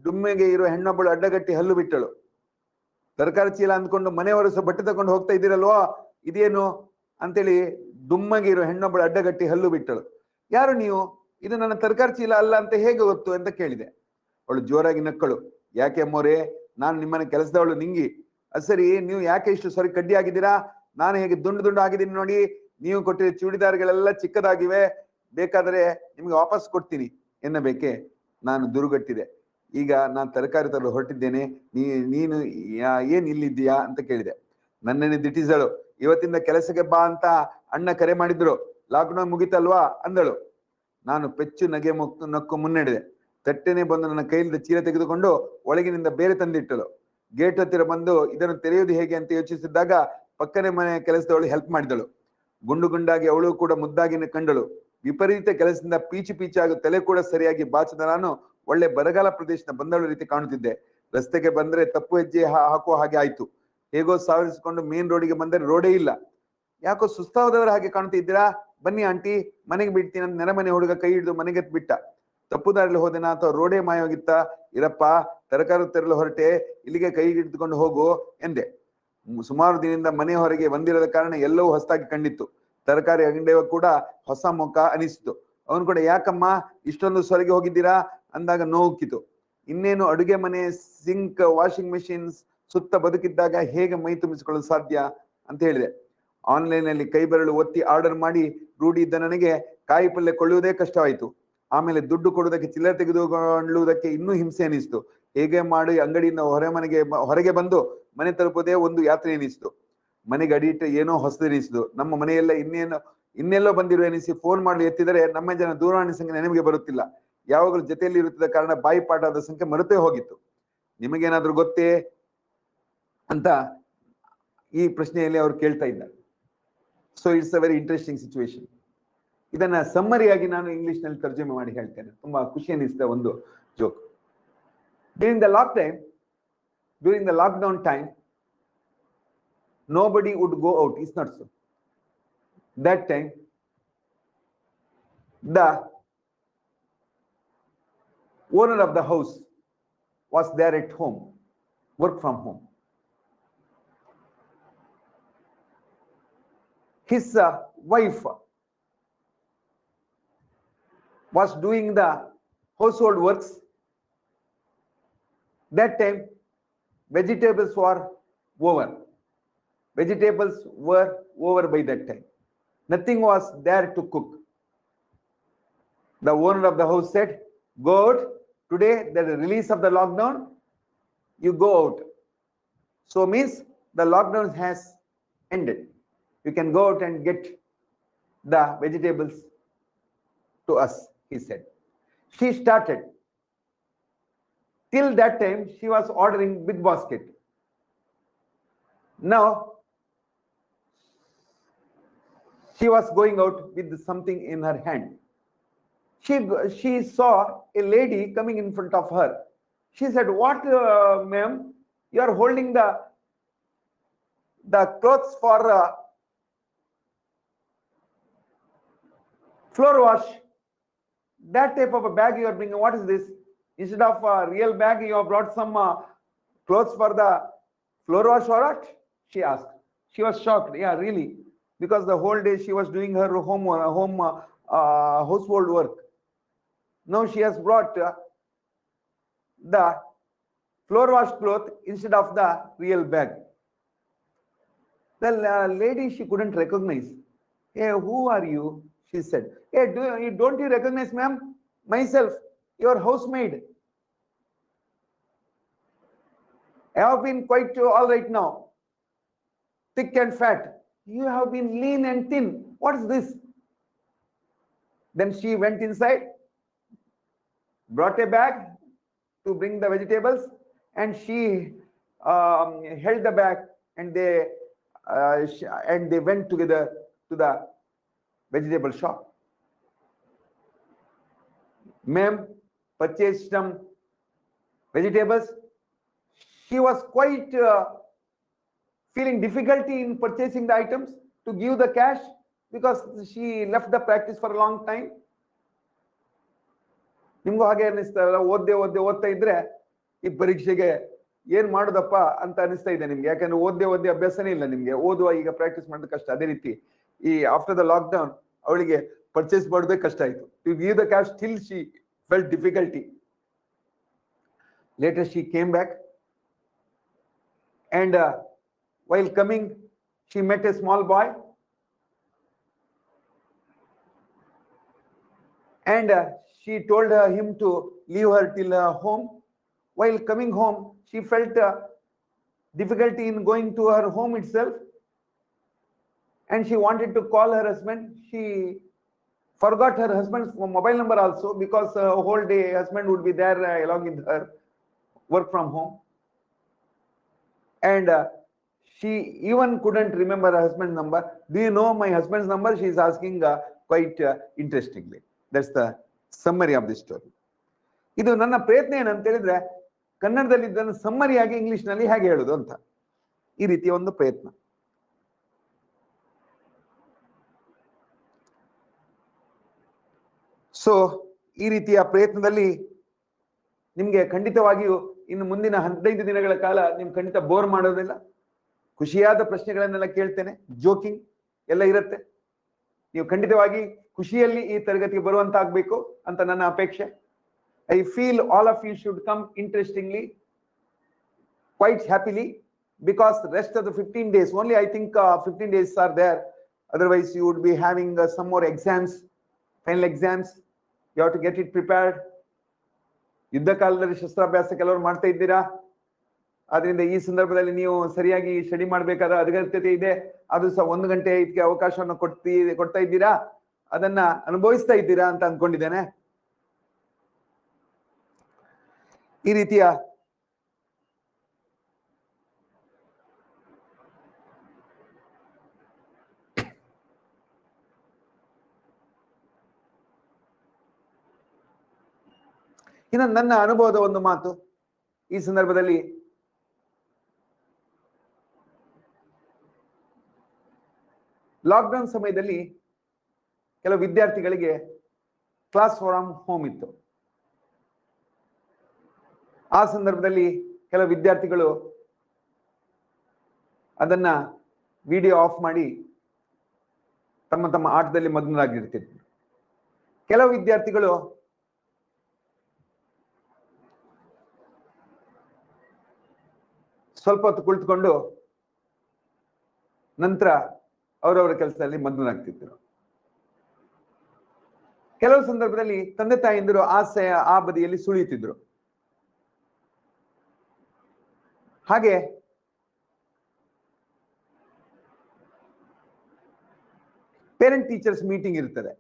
ದುಮ್ಮೆಗೆ ಇರೋ ಹೆಣ್ಣೊಬ್ಬಳು ಅಡ್ಡಗಟ್ಟಿ ಹಲ್ಲು ಬಿಟ್ಟಳು. ತರಕಾರಿ ಚೀಲ ಅಂದ್ಕೊಂಡು ಮನೆ ಒರೆಸೋ ಬಟ್ಟೆ ತಗೊಂಡು ಹೋಗ್ತಾ ಇದ್ದೀರಲ್ವಾ, ಇದೇನು ಅಂತೇಳಿ ದುಮ್ಮಗೆ ಇರೋ ಹೆಣ್ಣೊಬ್ಬಳು ಅಡ್ಡಗಟ್ಟಿ ಹಲ್ಲು ಬಿಟ್ಟಳು. ಯಾರು ನೀವು? ಇದು ನನ್ನ ತರಕಾರಿ ಚೀಲ ಅಲ್ಲ ಅಂತ ಹೇಗೆ ಗೊತ್ತು ಅಂತ ಕೇಳಿದೆ. ಅವಳು ಜೋರಾಗಿ ನಕ್ಕಳು. ಯಾಕೆ ಅಮ್ಮೋರೆ, ನಾನು ನಿಮ್ಮನೆ ಕೆಲಸದವಳು ನಿಂಗಿ. ಸರಿ, ನೀವು ಯಾಕೆ ಇಷ್ಟು ಸರಿ ಕಡ್ಡಿ ಆಗಿದ್ದೀರಾ? ನಾನು ಹೇಗೆ ದುಂಡು ದುಂಡು ಆಗಿದ್ದೀನಿ ನೋಡಿ. ನೀವು ಕೊಟ್ಟಿರೋ ಚೂಡಿದಾರ್ಗಳೆಲ್ಲ ಚಿಕ್ಕದಾಗಿವೆ, ಬೇಕಾದರೆ ನಿಮ್ಗೆ ವಾಪಸ್ ಕೊಡ್ತೀನಿ ಎನ್ನಬೇಕೆ? ನಾನು ದುರುಗಟ್ಟಿದೆ. ಈಗ ನಾನು ತರಕಾರಿ ತರಲು ಹೊರಟಿದ್ದೇನೆ, ನೀನು ಏನ್ ಇಲ್ಲಿದ್ದೀಯಾ ಅಂತ ಕೇಳಿದೆ. ನನ್ನನ್ನೇ ದಿಟ್ಟಿಸಳು. ಇವತ್ತಿಂದ ಕೆಲಸಕ್ಕೆ ಬಾ ಅಂತ ಅಣ್ಣ ಕರೆ ಮಾಡಿದ್ರು, ಲಾಕ್ಡೌನ್ ಮುಗಿತಲ್ವಾ ಅಂದಳು. ನಾನು ಪೆಚ್ಚು ನಕ್ಕು ಮುನ್ನಡೆದೆ. ತಟ್ಟೆನೆ ಬಂದು ನನ್ನ ಕೈಲಿದ್ದ ಚೀಲ ತೆಗೆದುಕೊಂಡು ಒಳಗಿನಿಂದ ಬೇರೆ ತಂದಿಟ್ಟಳು. ಗೇಟ್ ಹತ್ತಿರ ಬಂದು ಇದನ್ನು ತೆರೆಯುವುದು ಹೇಗೆ ಅಂತ ಯೋಚಿಸಿದ್ದಾಗ ಪಕ್ಕನೆ ಮನೆ ಕೆಲಸದವಳು ಹೆಲ್ಪ್ ಮಾಡಿದಳು. ಗುಂಡು ಗುಂಡಾಗಿ ಅವಳು ಕೂಡ ಮುದ್ದಾಗಿ ಕಂಡಳು. ವಿಪರೀತ ಕೆಲಸದಿಂದ ಪೀಚು ಪೀಚಾಗಿ ತಲೆ ಕೂಡ ಸರಿಯಾಗಿ ಬಾಚದ ನಾನು ಒಳ್ಳೆ ಬರಗಾಲ ಪ್ರದೇಶದ ಬಂದವಳ ರೀತಿ ಕಾಣುತ್ತಿದ್ದೆ. ರಸ್ತೆಗೆ ಬಂದ್ರೆ ತಪ್ಪು ಹೆಜ್ಜೆ ಹಾಕುವ ಹಾಗೆ ಆಯ್ತು. ಹೇಗೋ ಸಾವರಿಸಿಕೊಂಡು ಮೇನ್ ರೋಡಿಗೆ ಬಂದರೆ ರೋಡೇ ಇಲ್ಲ. ಯಾಕೋ ಸುಸ್ತಾದವರ ಹಾಗೆ ಕಾಣ್ತಿದ್ದೀರಾ? ಬನ್ನಿ ಆಂಟಿ, ಮನೆಗೆ ಬಿಡ್ತೀನಿ ಅಂತ ನೆರೆಮನೆ ಹುಡುಗ ಕೈ ಹಿಡಿದು ಮನೆಗೆ ಬಿಟ್ಟ. ತಪ್ಪು ದಾರಿಲಿ ಹೋದೆನಾ ಅಥವಾ ರೋಡೇ ಮಾಯವಾಗಿತ್ತ? ಇರಪ್ಪ, ತರಕಾರಿ ತರಲು ಹೊರಟೆ, ಇಲ್ಲಿಗೆ ಕೈ ಹಿಡಿದುಕೊಂಡು ಹೋಗು ಎಂದೆ. ಸುಮಾರು ದಿನದಿಂದ ಮನೆ ಹೊರಗೆ ಬಂದಿರದ ಕಾರಣ ಎಲ್ಲವೂ ಹೊಸದಾಗಿ ಕಂಡಿತ್ತು. ತರಕಾರಿ ಅಂಗಡಿಯ ಕೂಡ ಹೊಸ ಮುಖ ಅನಿಸಿತು. ಅವನು ಕೂಡ ಯಾಕಮ್ಮ ಇಷ್ಟೊಂದು ಸೊರಗೆ ಹೋಗಿದ್ದೀರಾ ಅಂದಾಗ ನೋವುಕ್ಕಿತು. ಇನ್ನೇನು ಅಡುಗೆ ಮನೆ, ಸಿಂಕ್, ವಾಷಿಂಗ್ ಮೆಷಿನ್ಸ್, ಸುತ್ತ ಬದುಕಿದ್ದಾಗ ಹೇಗೆ ಮೈ ತುಂಬಿಸಿಕೊಳ್ಳಲು ಸಾಧ್ಯ ಅಂತ ಹೇಳಿದೆ. ಆನ್ಲೈನ್ ಅಲ್ಲಿ ಕೈ ಬೆರಳು ಒತ್ತಿ ಆರ್ಡರ್ ಮಾಡಿ ರೂಢಿ ಇದ್ದ ನನಗೆ ಕಾಯಿ ಪಲ್ಯ ಕೊಳ್ಳುವುದೇ ಕಷ್ಟವಾಯಿತು. ಆಮೇಲೆ ದುಡ್ಡು ಕೊಡುವುದಕ್ಕೆ ಚಿಲ್ಲರೆ ತೆಗೆದುಕೊಳ್ಳುವುದಕ್ಕೆ ಇನ್ನೂ ಹಿಂಸೆ ಅನಿಸ್ತು. ಹೇಗೆ ಮಾಡಿ ಅಂಗಡಿಯಿಂದ ಹೊರಗೆ ಬಂದು ಮನೆ ತಲುಪುವುದೇ ಒಂದು ಯಾತ್ರೆ ಎನಿಸ್ತು. ಮನೆಗೆ ಅಡಿಯಿಟ್ಟು ಏನೋ ಹೊಸದೆನಿಸಿತು. ನಮ್ಮ ಮನೆಯೆಲ್ಲ ಇನ್ನೆಲ್ಲೋ ಬಂದಿರುವ ಎನಿಸಿ ಫೋನ್ ಮಾಡಲು ಎತ್ತಿದರೆ ನಮ್ಮ ಜನ ದೂರವಾಣಿ ಸಂಖ್ಯೆ ನೆನಪಿಗೆ ಬರುತ್ತಿಲ್ಲ. ಯಾವಾಗಲೂ ಜೊತೆಯಲ್ಲಿ ಇರುತ್ತಿದ್ದ ಕಾರಣ ಬಾಯಿ ಪಾಠದ ಸಂಖ್ಯೆ ಮರೆತೇ ಹೋಗಿತ್ತು. ನಿಮಗೇನಾದ್ರೂ ಗೊತ್ತೇ ಅಂತ ಈ ಪ್ರಶ್ನೆಯಲ್ಲಿ ಅವರು ಕೇಳ್ತಾ ಇದ್ದಾರೆ. So it's a very interesting situation. ಇದನ್ನ ಸಮ್ಮರಿಯಾಗಿ ನಾನು ಇಂಗ್ಲಿಷ್ ನಲ್ಲಿ ತರ್ಜುಮೆ ಮಾಡಿ ಹೇಳ್ತೇನೆ. ತುಂಬಾ ಖುಷಿ ಅನಿಸಿದ ಒಂದು joke. During the lockdown time, nobody would go out. It's not so. That time, the owner of the house was there at home, work from home. His wife was doing the household works. That time, vegetables were over. Vegetables were over by that time. Nothing was there to cook. The owner of the house said, go out. Today, the release of the lockdown, you go out. So means the lockdown has ended. You can go out and get the vegetables to us, he said. She started. Till that time, she was ordering big basket. Now, she was going out with something in her hand. She saw a lady coming in front of her. She said, what, ma'am, you are holding the clothes for floor wash. That type of a bag you are bringing, what is this? Instead of a real bag, you have brought some clothes for the floor wash or what? She asked. She was shocked. Yeah, really. Because the whole day she was doing her household work. Now she has brought the floor wash cloth instead of the real bag. The lady, she couldn't recognize. Hey, who are you? She said. Hey, don't you recognize, ma'am? Myself, your housemaid. I have been quite all right now. Thick and fat. You have been lean and thin. What is this? Then she went inside, brought a bag to bring the vegetables, and she held the bag, and they went together to the vegetable shop. Ma'am purchased some vegetables. She was quite feeling difficulty in purchasing the items to give the cash because she left the practice for a long time. ನಿಮ್ಗೂ ಹಾಗೆ ಅನ್ನಿಸ್ತಾರಲ್ಲ, ಓದ್ತಾ ಇದ್ರೆ ಈ ಪರೀಕ್ಷೆಗೆ ಏನ್ ಮಾಡೋದಪ್ಪ ಅಂತ ಅನಿಸ್ತಾ ಇದೆ ನಿಮ್ಗೆ. ಯಾಕಂದ್ರೆ ಓದ್ದೆ ಅಭ್ಯಾಸನೇ ಇಲ್ಲ ನಿಮ್ಗೆ. ಓದುವ ಈಗ ಪ್ರಾಕ್ಟೀಸ್ ಮಾಡೋದು ಕಷ್ಟ. ಅದೇ ರೀತಿ ಈ ಆಫ್ಟರ್ ದ ಲಾಕ್ಡೌನ್ ಅವಳಿಗೆ ಪರ್ಚೇಸ್ ಮಾಡೋದೇ ಕಷ್ಟ ಆಯ್ತು. To give the cash still she felt difficulty. Later she came back and while coming she met a small boy and she told him to leave her till home. While coming home, she felt difficulty in going to her home itself, and she wanted to call her husband. She forgot her husband's mobile number also, because whole day husband would be there along with her work from home, and she even couldn't remember her husband's number. Do you know my husband's number? She is asking quite interestingly. That's the summary of this story. ಇದು ನನ್ನ ಪ್ರಯತ್ನ ಏನಂತ ಹೇಳಿದ್ರೆ, ಕನ್ನಡದಲ್ಲಿ ಇದನ್ನು ಸಮ್ಮರಿಯಾಗಿ English ನಲ್ಲಿ ಹೇಗೆ ಹೇಳುದು ಅಂತ, ಈ ರೀತಿಯ ಒಂದು ಪ್ರಯತ್ನ. ಸೊ ಈ ರೀತಿಯ ಪ್ರಯತ್ನದಲ್ಲಿ ನಿಮ್ಗೆ ಖಂಡಿತವಾಗಿಯೂ ಇನ್ನು ಮುಂದಿನ 15 ದಿನಗಳ ಕಾಲ ನಿಮ್ ಖಂಡಿತ ಬೋರ್ ಮಾಡೋದಿಲ್ಲ. ಖುಷಿಯಾದ ಪ್ರಶ್ನೆಗಳನ್ನೆಲ್ಲ ಕೇಳ್ತೇನೆ, ಜೋಕಿಂಗ್ ಎಲ್ಲ ಇರುತ್ತೆ. ನೀವು ಖಂಡಿತವಾಗಿ ಖುಷಿಯಲ್ಲಿ ಈ ತರಗತಿಗೆ ಬರುವಂತಾಗಬೇಕು ಅಂತ ನನ್ನ ಅಪೇಕ್ಷೆ. I feel all of you should come interestingly quite happily, because the rest of the 15 days, only I think 15 days are there. Otherwise, you would be having some more exams, final exams. You have to get it prepared. ಯುದ್ಧ ಕಾಲದಲ್ಲಿ ಶಸ್ತ್ರಾಭ್ಯಾಸ ಕೆಲವರು ಮಾಡ್ತಾ ಇದ್ದೀರಾ. ಆದ್ರಿಂದ ಈ ಸಂದರ್ಭದಲ್ಲಿ ನೀವು ಸರಿಯಾಗಿ ಸ್ಟಡಿ ಮಾಡಬೇಕಾದ ಅಗತ್ಯತೆ ಇದೆ. ಅದು ಸಹ 1 ಗಂಟೆ ಇದಕ್ಕೆ ಅವಕಾಶವನ್ನು ಕೊಡ್ತಾ ಇದ್ದೀರಾ, ಅದನ್ನ ಅನುಭವಿಸ್ತಾ ಇದ್ದೀರಾ ಅಂತ ಅನ್ಕೊಂಡಿದ್ದೇನೆ. ಈ ರೀತಿಯ ಇನ್ನು ನನ್ನ ಅನುಭವದ ಒಂದು ಮಾತು ಈ ಸಂದರ್ಭದಲ್ಲಿ, ಲಾಕ್ಡೌನ್ ಸಮಯದಲ್ಲಿ ಕೆಲವು ವಿದ್ಯಾರ್ಥಿಗಳಿಗೆ ಕ್ಲಾಸ್ ಫ್ರಮ್ ಹೋಮ್ ಇತ್ತು. ಆ ಸಂದರ್ಭದಲ್ಲಿ ಕೆಲವು ವಿದ್ಯಾರ್ಥಿಗಳು ಅದನ್ನ ವಿಡಿಯೋ ಆಫ್ ಮಾಡಿ ತಮ್ಮ ತಮ್ಮ ಆಟದಲ್ಲಿ ಮಗ್ನರಾಗಿರ್ತಿದ್ರು. ಕೆಲವು ವಿದ್ಯಾರ್ಥಿಗಳು ಸ್ವಲ್ಪ ಹೊತ್ತು ಕುಳಿತುಕೊಂಡು ನಂತರ ಅವರವರ ಕೆಲಸದಲ್ಲಿ ಮಗ್ನರಾಗ್ತಿದ್ರು. ಕೆಲವು ಸಂದರ್ಭದಲ್ಲಿ ತಂದೆ ತಾಯಿಂದರು ಆ ಬದಿಯಲ್ಲಿ ಸುಳಿಯುತ್ತಿದ್ರು. ಹಾಗೆ ಪೇರೆಂಟ್ ಟೀಚರ್ಸ್ ಮೀಟಿಂಗ್ ಇರ್ತದೆ.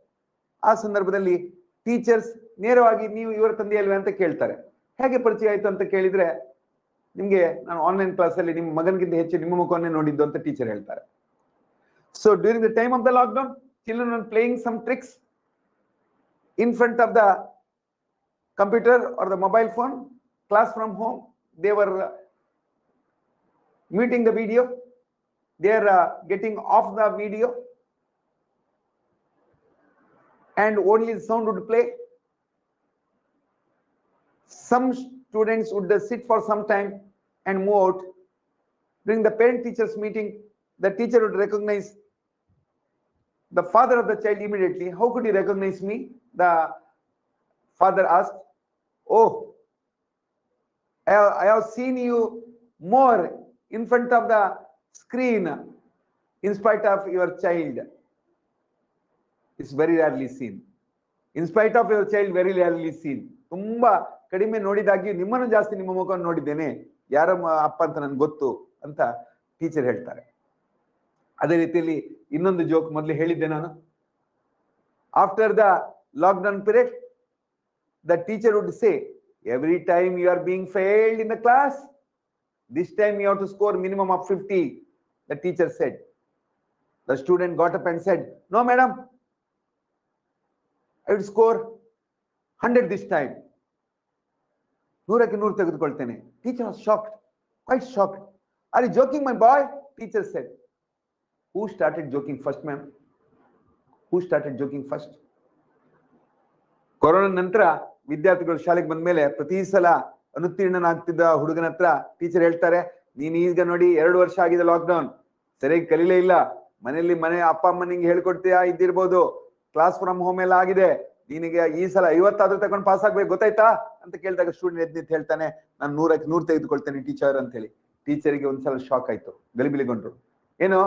ಆ ಸಂದರ್ಭದಲ್ಲಿ ಟೀಚರ್ಸ್ ನೇರವಾಗಿ ನೀವು ಇವರ ತಂದೆ ಅಲ್ವೇ ಅಂತ ಕೇಳ್ತಾರೆ. ಹೇಗೆ ಪರಿಚಯ ಆಯ್ತು ಅಂತ ಕೇಳಿದ್ರೆ, ನಿಮ್ಗೆ ನಾನು ಆನ್ಲೈನ್ ಕ್ಲಾಸ್ ಅಲ್ಲಿ ನಿಮ್ಮ ಮಗನಿಗಿಂತ ಹೆಚ್ಚು ನಿಮ್ಮ ಮುಖವನ್ನೇ ನೋಡಿದ್ದು ಅಂತ ಟೀಚರ್ ಹೇಳ್ತಾರೆ. So during the time of the lockdown, children are playing some tricks in front of the computer or the mobile phone, class from home. They were muting the video. They are getting off the video, and only the sound would play. Some students would sit for some time and move out. During the parent teachers meeting, the teacher would recognize the father of the child immediately. How could you recognize me? The father asked. Oh, I have seen you more in front of the screen in spite of your child. It's very rarely seen. In spite of your child, very rarely seen. ತುಂಬಾ ಕಡಿಮೆ ನೋಡಿದಾಗಿ ನಿಮ್ಮನ್ನು ಜಾಸ್ತಿ ನಿಮ್ಮ ಮುಖವನ್ನು ನೋಡಿದ್ದೇನೆ, ಯಾರ ಅಪ್ಪ ಅಂತ ನನ್ಗೆ ಗೊತ್ತು ಅಂತ ಟೀಚರ್ ಹೇಳ್ತಾರೆ. ಅದೇ ರೀತಿಯಲ್ಲಿ ಇನ್ನೊಂದು ಜೋಕ್ ಮೊದಲು ಹೇಳಿದ್ದೆ ನಾನು. After the lockdown period, the teacher would say, every time you are being failed in the class, this time you have to score minimum of 50, the teacher said. The student got up and said, no madam, I would score 100 this time. 100ಕ್ಕೆ 100 ತೆಗೆದುಕೊಳ್ತೇನೆ. Teacher was shocked, quite shocked. Are you joking my boy? Teacher said. Who started joking first, ma'am? Who started joking first? Corona ನಂತರ ವಿದ್ಯಾರ್ಥಿಗಳು ಶಾಲೆಗೆ ಬಂದ ಮೇಲೆ ಪ್ರತಿ ಸಲ ಅನುತ್ತೀರ್ಣನಾಗ್ತಿದ್ದ ಹುಡುಗನ ಹತ್ರ teacher ಹೇಳ್ತಾರೆ, ನೀನ್ ಈಗ ನೋಡಿ 2 ವರ್ಷ ಆಗಿದೆ ಲಾಕ್ಡೌನ್, ಸರಿಯಾಗಿ ಕಲೀಲೇ ಇಲ್ಲ, ಮನೆ ಅಪ್ಪ ಅಮ್ಮ ನಿಂಗೆ ಹೇಳ್ಕೊಡ್ತೀಯಾ ಇದ್ದಿರ್ಬೋದು, ಕ್ಲಾಸ್ ಫ್ರಮ್ ಹೋಮ್ ಎಲ್ಲ ಆಗಿದೆ, ನಿನಗೆ ಈ ಸಲ 50 ಆದ್ರೂ ತಗೊಂಡು ಪಾಸ್ ಆಗ್ಬೇಕು ಗೊತ್ತಾಯ್ತಾ ಅಂತ ಕೇಳಿದಾಗ ಸ್ಟೂಡೆಂಟ್ ಎದ್ದು ಹೇಳ್ತಾನೆ, ನಾನು 100ಕ್ಕೆ 100 ತೆಗೆದುಕೊಳ್ತೇನೆ ಟೀಚರ್ ಅಂತ ಹೇಳಿ. ಟೀಚರಿಗೆ ಒಂದ್ಸಲ ಶಾಕ್ ಆಯ್ತು, ಗಲಿಬಿಲಿಗೊಂಡ್ರು. ಏನು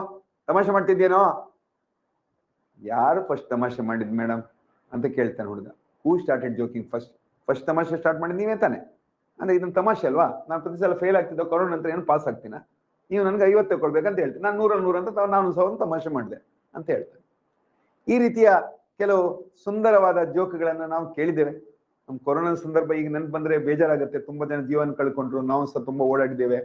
ತಮಾಷೆ ಮಾಡ್ತಿದ್ದೇನೋ? ಯಾರು ಫಸ್ಟ್ ತಮಾಷೆ ಮಾಡಿದ್ ಮೇಡಮ್ ಅಂತ ಕೇಳ್ತಾನೆ ಹುಡುಗ. Who started joking first? First ತಮಾಷೆ ಸ್ಟಾರ್ಟ್ ಮಾಡಿದ್ ನೀವೇ ತಾನೆ? ಅಂದ್ರೆ ಇದೊಂದು ತಮಾಷೆ ಅಲ್ವಾ? ನಾನು ಪ್ರತಿ ಸಲ ಫೇಲ್ ಆಗ್ತಿದ್ದ, ಕೊರೋನಾ ನಂತರ ಏನು ಪಾಸ್ ಆಗ್ತೀನ, ನೀವು ನನಗೆ 50 ತಗೊಳ್ಬೇಕಂತ ಹೇಳ್ತೀನಿ, ನಾನು 100 ಅಂತ ನಾನು ಸಹ ಒಂದು ತಮಾಷೆ ಮಾಡಿದೆ ಅಂತ ಹೇಳ್ತೇನೆ. ಈ ರೀತಿಯ ಕೆಲವು ಸುಂದರವಾದ ಜೋಕ್ಗಳನ್ನ ನಾವು ಕೇಳಿದ್ದೇವೆ. ನಮ್ಮ ಕೊರೋನಾ ಸಂದರ್ಭ ಈಗ ನೆನಪು ಬಂದ್ರೆ ಬೇಜಾರಾಗುತ್ತೆ. ತುಂಬಾ ಜನ ಜೀವನ ಕಳ್ಕೊಂಡ್ರು. ನಾವು ಸಹ ತುಂಬಾ ಓಡಾಡಿದ್ದೇವೆ,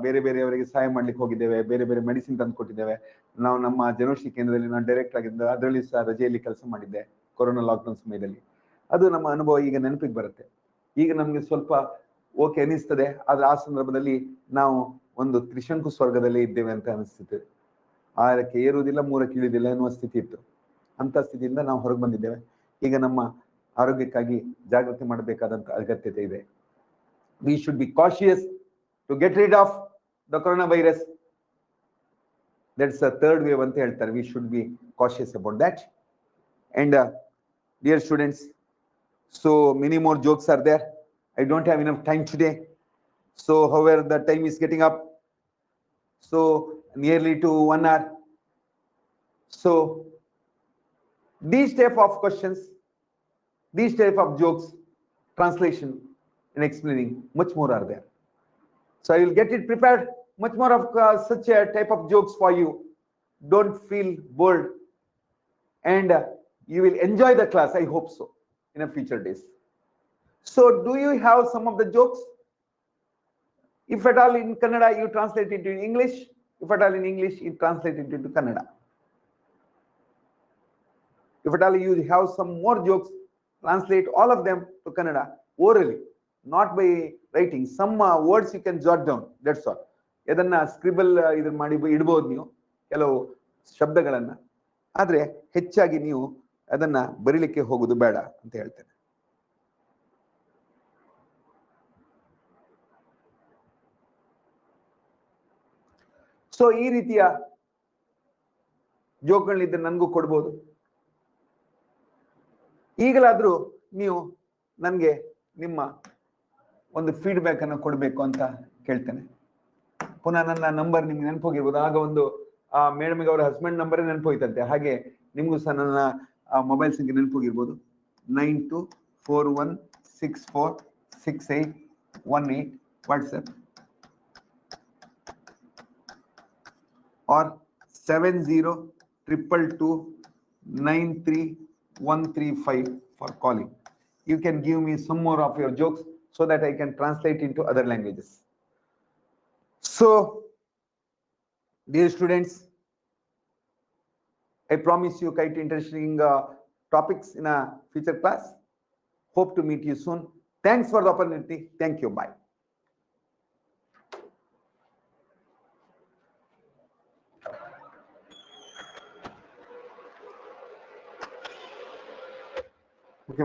ಬೇರೆ ಬೇರೆಯವರಿಗೆ ಸಹಾಯ ಮಾಡ್ಲಿಕ್ಕೆ ಹೋಗಿದ್ದೇವೆ, ಬೇರೆ ಬೇರೆ ಮೆಡಿಸಿನ್ ತಂದು ಕೊಟ್ಟಿದ್ದೇವೆ. ನಾವು ನಮ್ಮ ಜನೌಷಧಿ ಕೇಂದ್ರದಲ್ಲಿ ನಾನು ಡೈರೆಕ್ಟ್ ಆಗಿದ್ದೆ, ಅದರಲ್ಲಿ ಸಹ ರಜೆಯಲ್ಲಿ ಕೆಲಸ ಮಾಡಿದ್ದೆ ಕೊರೋನಾ ಲಾಕ್ಡೌನ್ ಸಮಯದಲ್ಲಿ. ಅದು ನಮ್ಮ ಅನುಭವ ಈಗ ನೆನಪಿಗೆ ಬರುತ್ತೆ. ಈಗ ನಮ್ಗೆ ಸ್ವಲ್ಪ ಓಕೆ ಅನಿಸ್ತದೆ, ಆದ್ರೆ ಆ ಸಂದರ್ಭದಲ್ಲಿ ನಾವು ಒಂದು ತ್ರಿಶಂಕು ಸ್ವರ್ಗದಲ್ಲೇ ಇದ್ದೇವೆ ಅಂತ ಅನಿಸ್ತದೆ. 6ಕ್ಕೆ ಏರುವುದಿಲ್ಲ, 3ಕ್ಕೆ ಇಳಿಯುವುದಿಲ್ಲ ಎನ್ನುವ ಸ್ಥಿತಿ ಇತ್ತು. ಅಂತ ಸ್ಥಿತಿಯಿಂದ ನಾವು ಹೊರಗೆ ಬಂದಿದ್ದೇವೆ. ಈಗ ನಮ್ಮ ಆರೋಗ್ಯಕ್ಕಾಗಿ ಜಾಗೃತಿ ಮಾಡಬೇಕಾದಂತ ಅಗತ್ಯತೆ ಇದೆ. We should be cautious to get rid of the corona virus. That's a third wave ಅಂತ ಹೇಳ್ತಾರೆ. We should be cautious about that. And dear students, so many more jokes are there. I don't have enough time today, So however the time is getting up, so nearly to 1 hour. So these type of questions, these type of jokes, translation and explaining much more are there. So I will get it prepared much more of such a type of jokes for you. Don't feel bored, and you will enjoy the class, I hope so, in a future days. So do you have some of the jokes? If at all in Kannada, you translate it in English. If at all in English, you translate it into Kannada. If at all you have some more jokes, translate all of them to Kannada orally, not by writing. Some words you can jot down, that's all. Edana scribble idan ಮಾಡಿ ಇಡಬಹುದು ನೀವು ಕೆಲವು ಶಬ್ದಗಳನ್ನ, ಆದ್ರೆ ಹೆಚ್ಚಾಗಿ ನೀವು ಅದನ್ನ ಬರಿಲಿಕ್ಕೆ ಹೋಗೋದು ಬೇಡ ಅಂತ ಹೇಳ್ತೇನೆ. ಸೊ ಈ ರೀತಿಯ ಜೋಕ್ಗಳಿದ್ರೆ ನನಗೂ ಕೊಡ್ಬೋದು. ಈಗಲಾದ್ರೂ ನೀವು ನನಗೆ ನಿಮ್ಮ ಒಂದು ಫೀಡ್ಬ್ಯಾಕ್ ಅನ್ನು ಕೊಡಬೇಕು ಅಂತ ಕೇಳ್ತೇನೆ. ಪುನಃ ನನ್ನ ನಂಬರ್ ನಿಮ್ಗೆ ನೆನಪೋಗಿರ್ಬೋದು. ಆಗ ಒಂದು ಮೇಡಮ್ಗೆ ಅವರ ಹಸ್ಬೆಂಡ್ ನಂಬರೇ ನೆನಪೋಯ್ತಂತೆ. ಹಾಗೆ ನಿಮಗೂ ಸಹ ನನ್ನ ಮೊಬೈಲ್ ಸಂಖ್ಯೆ ನೆನಪೋಗಿರ್ಬೋದು. 9241646818 WhatsApp, or 7022293135 for calling. You can give me some more of your jokes so that I can translate into other languages. So, dear students, I promise you quite interesting topics in a future class. Hope to meet you soon. Thanks for the opportunity. Thank you. Bye. Okay,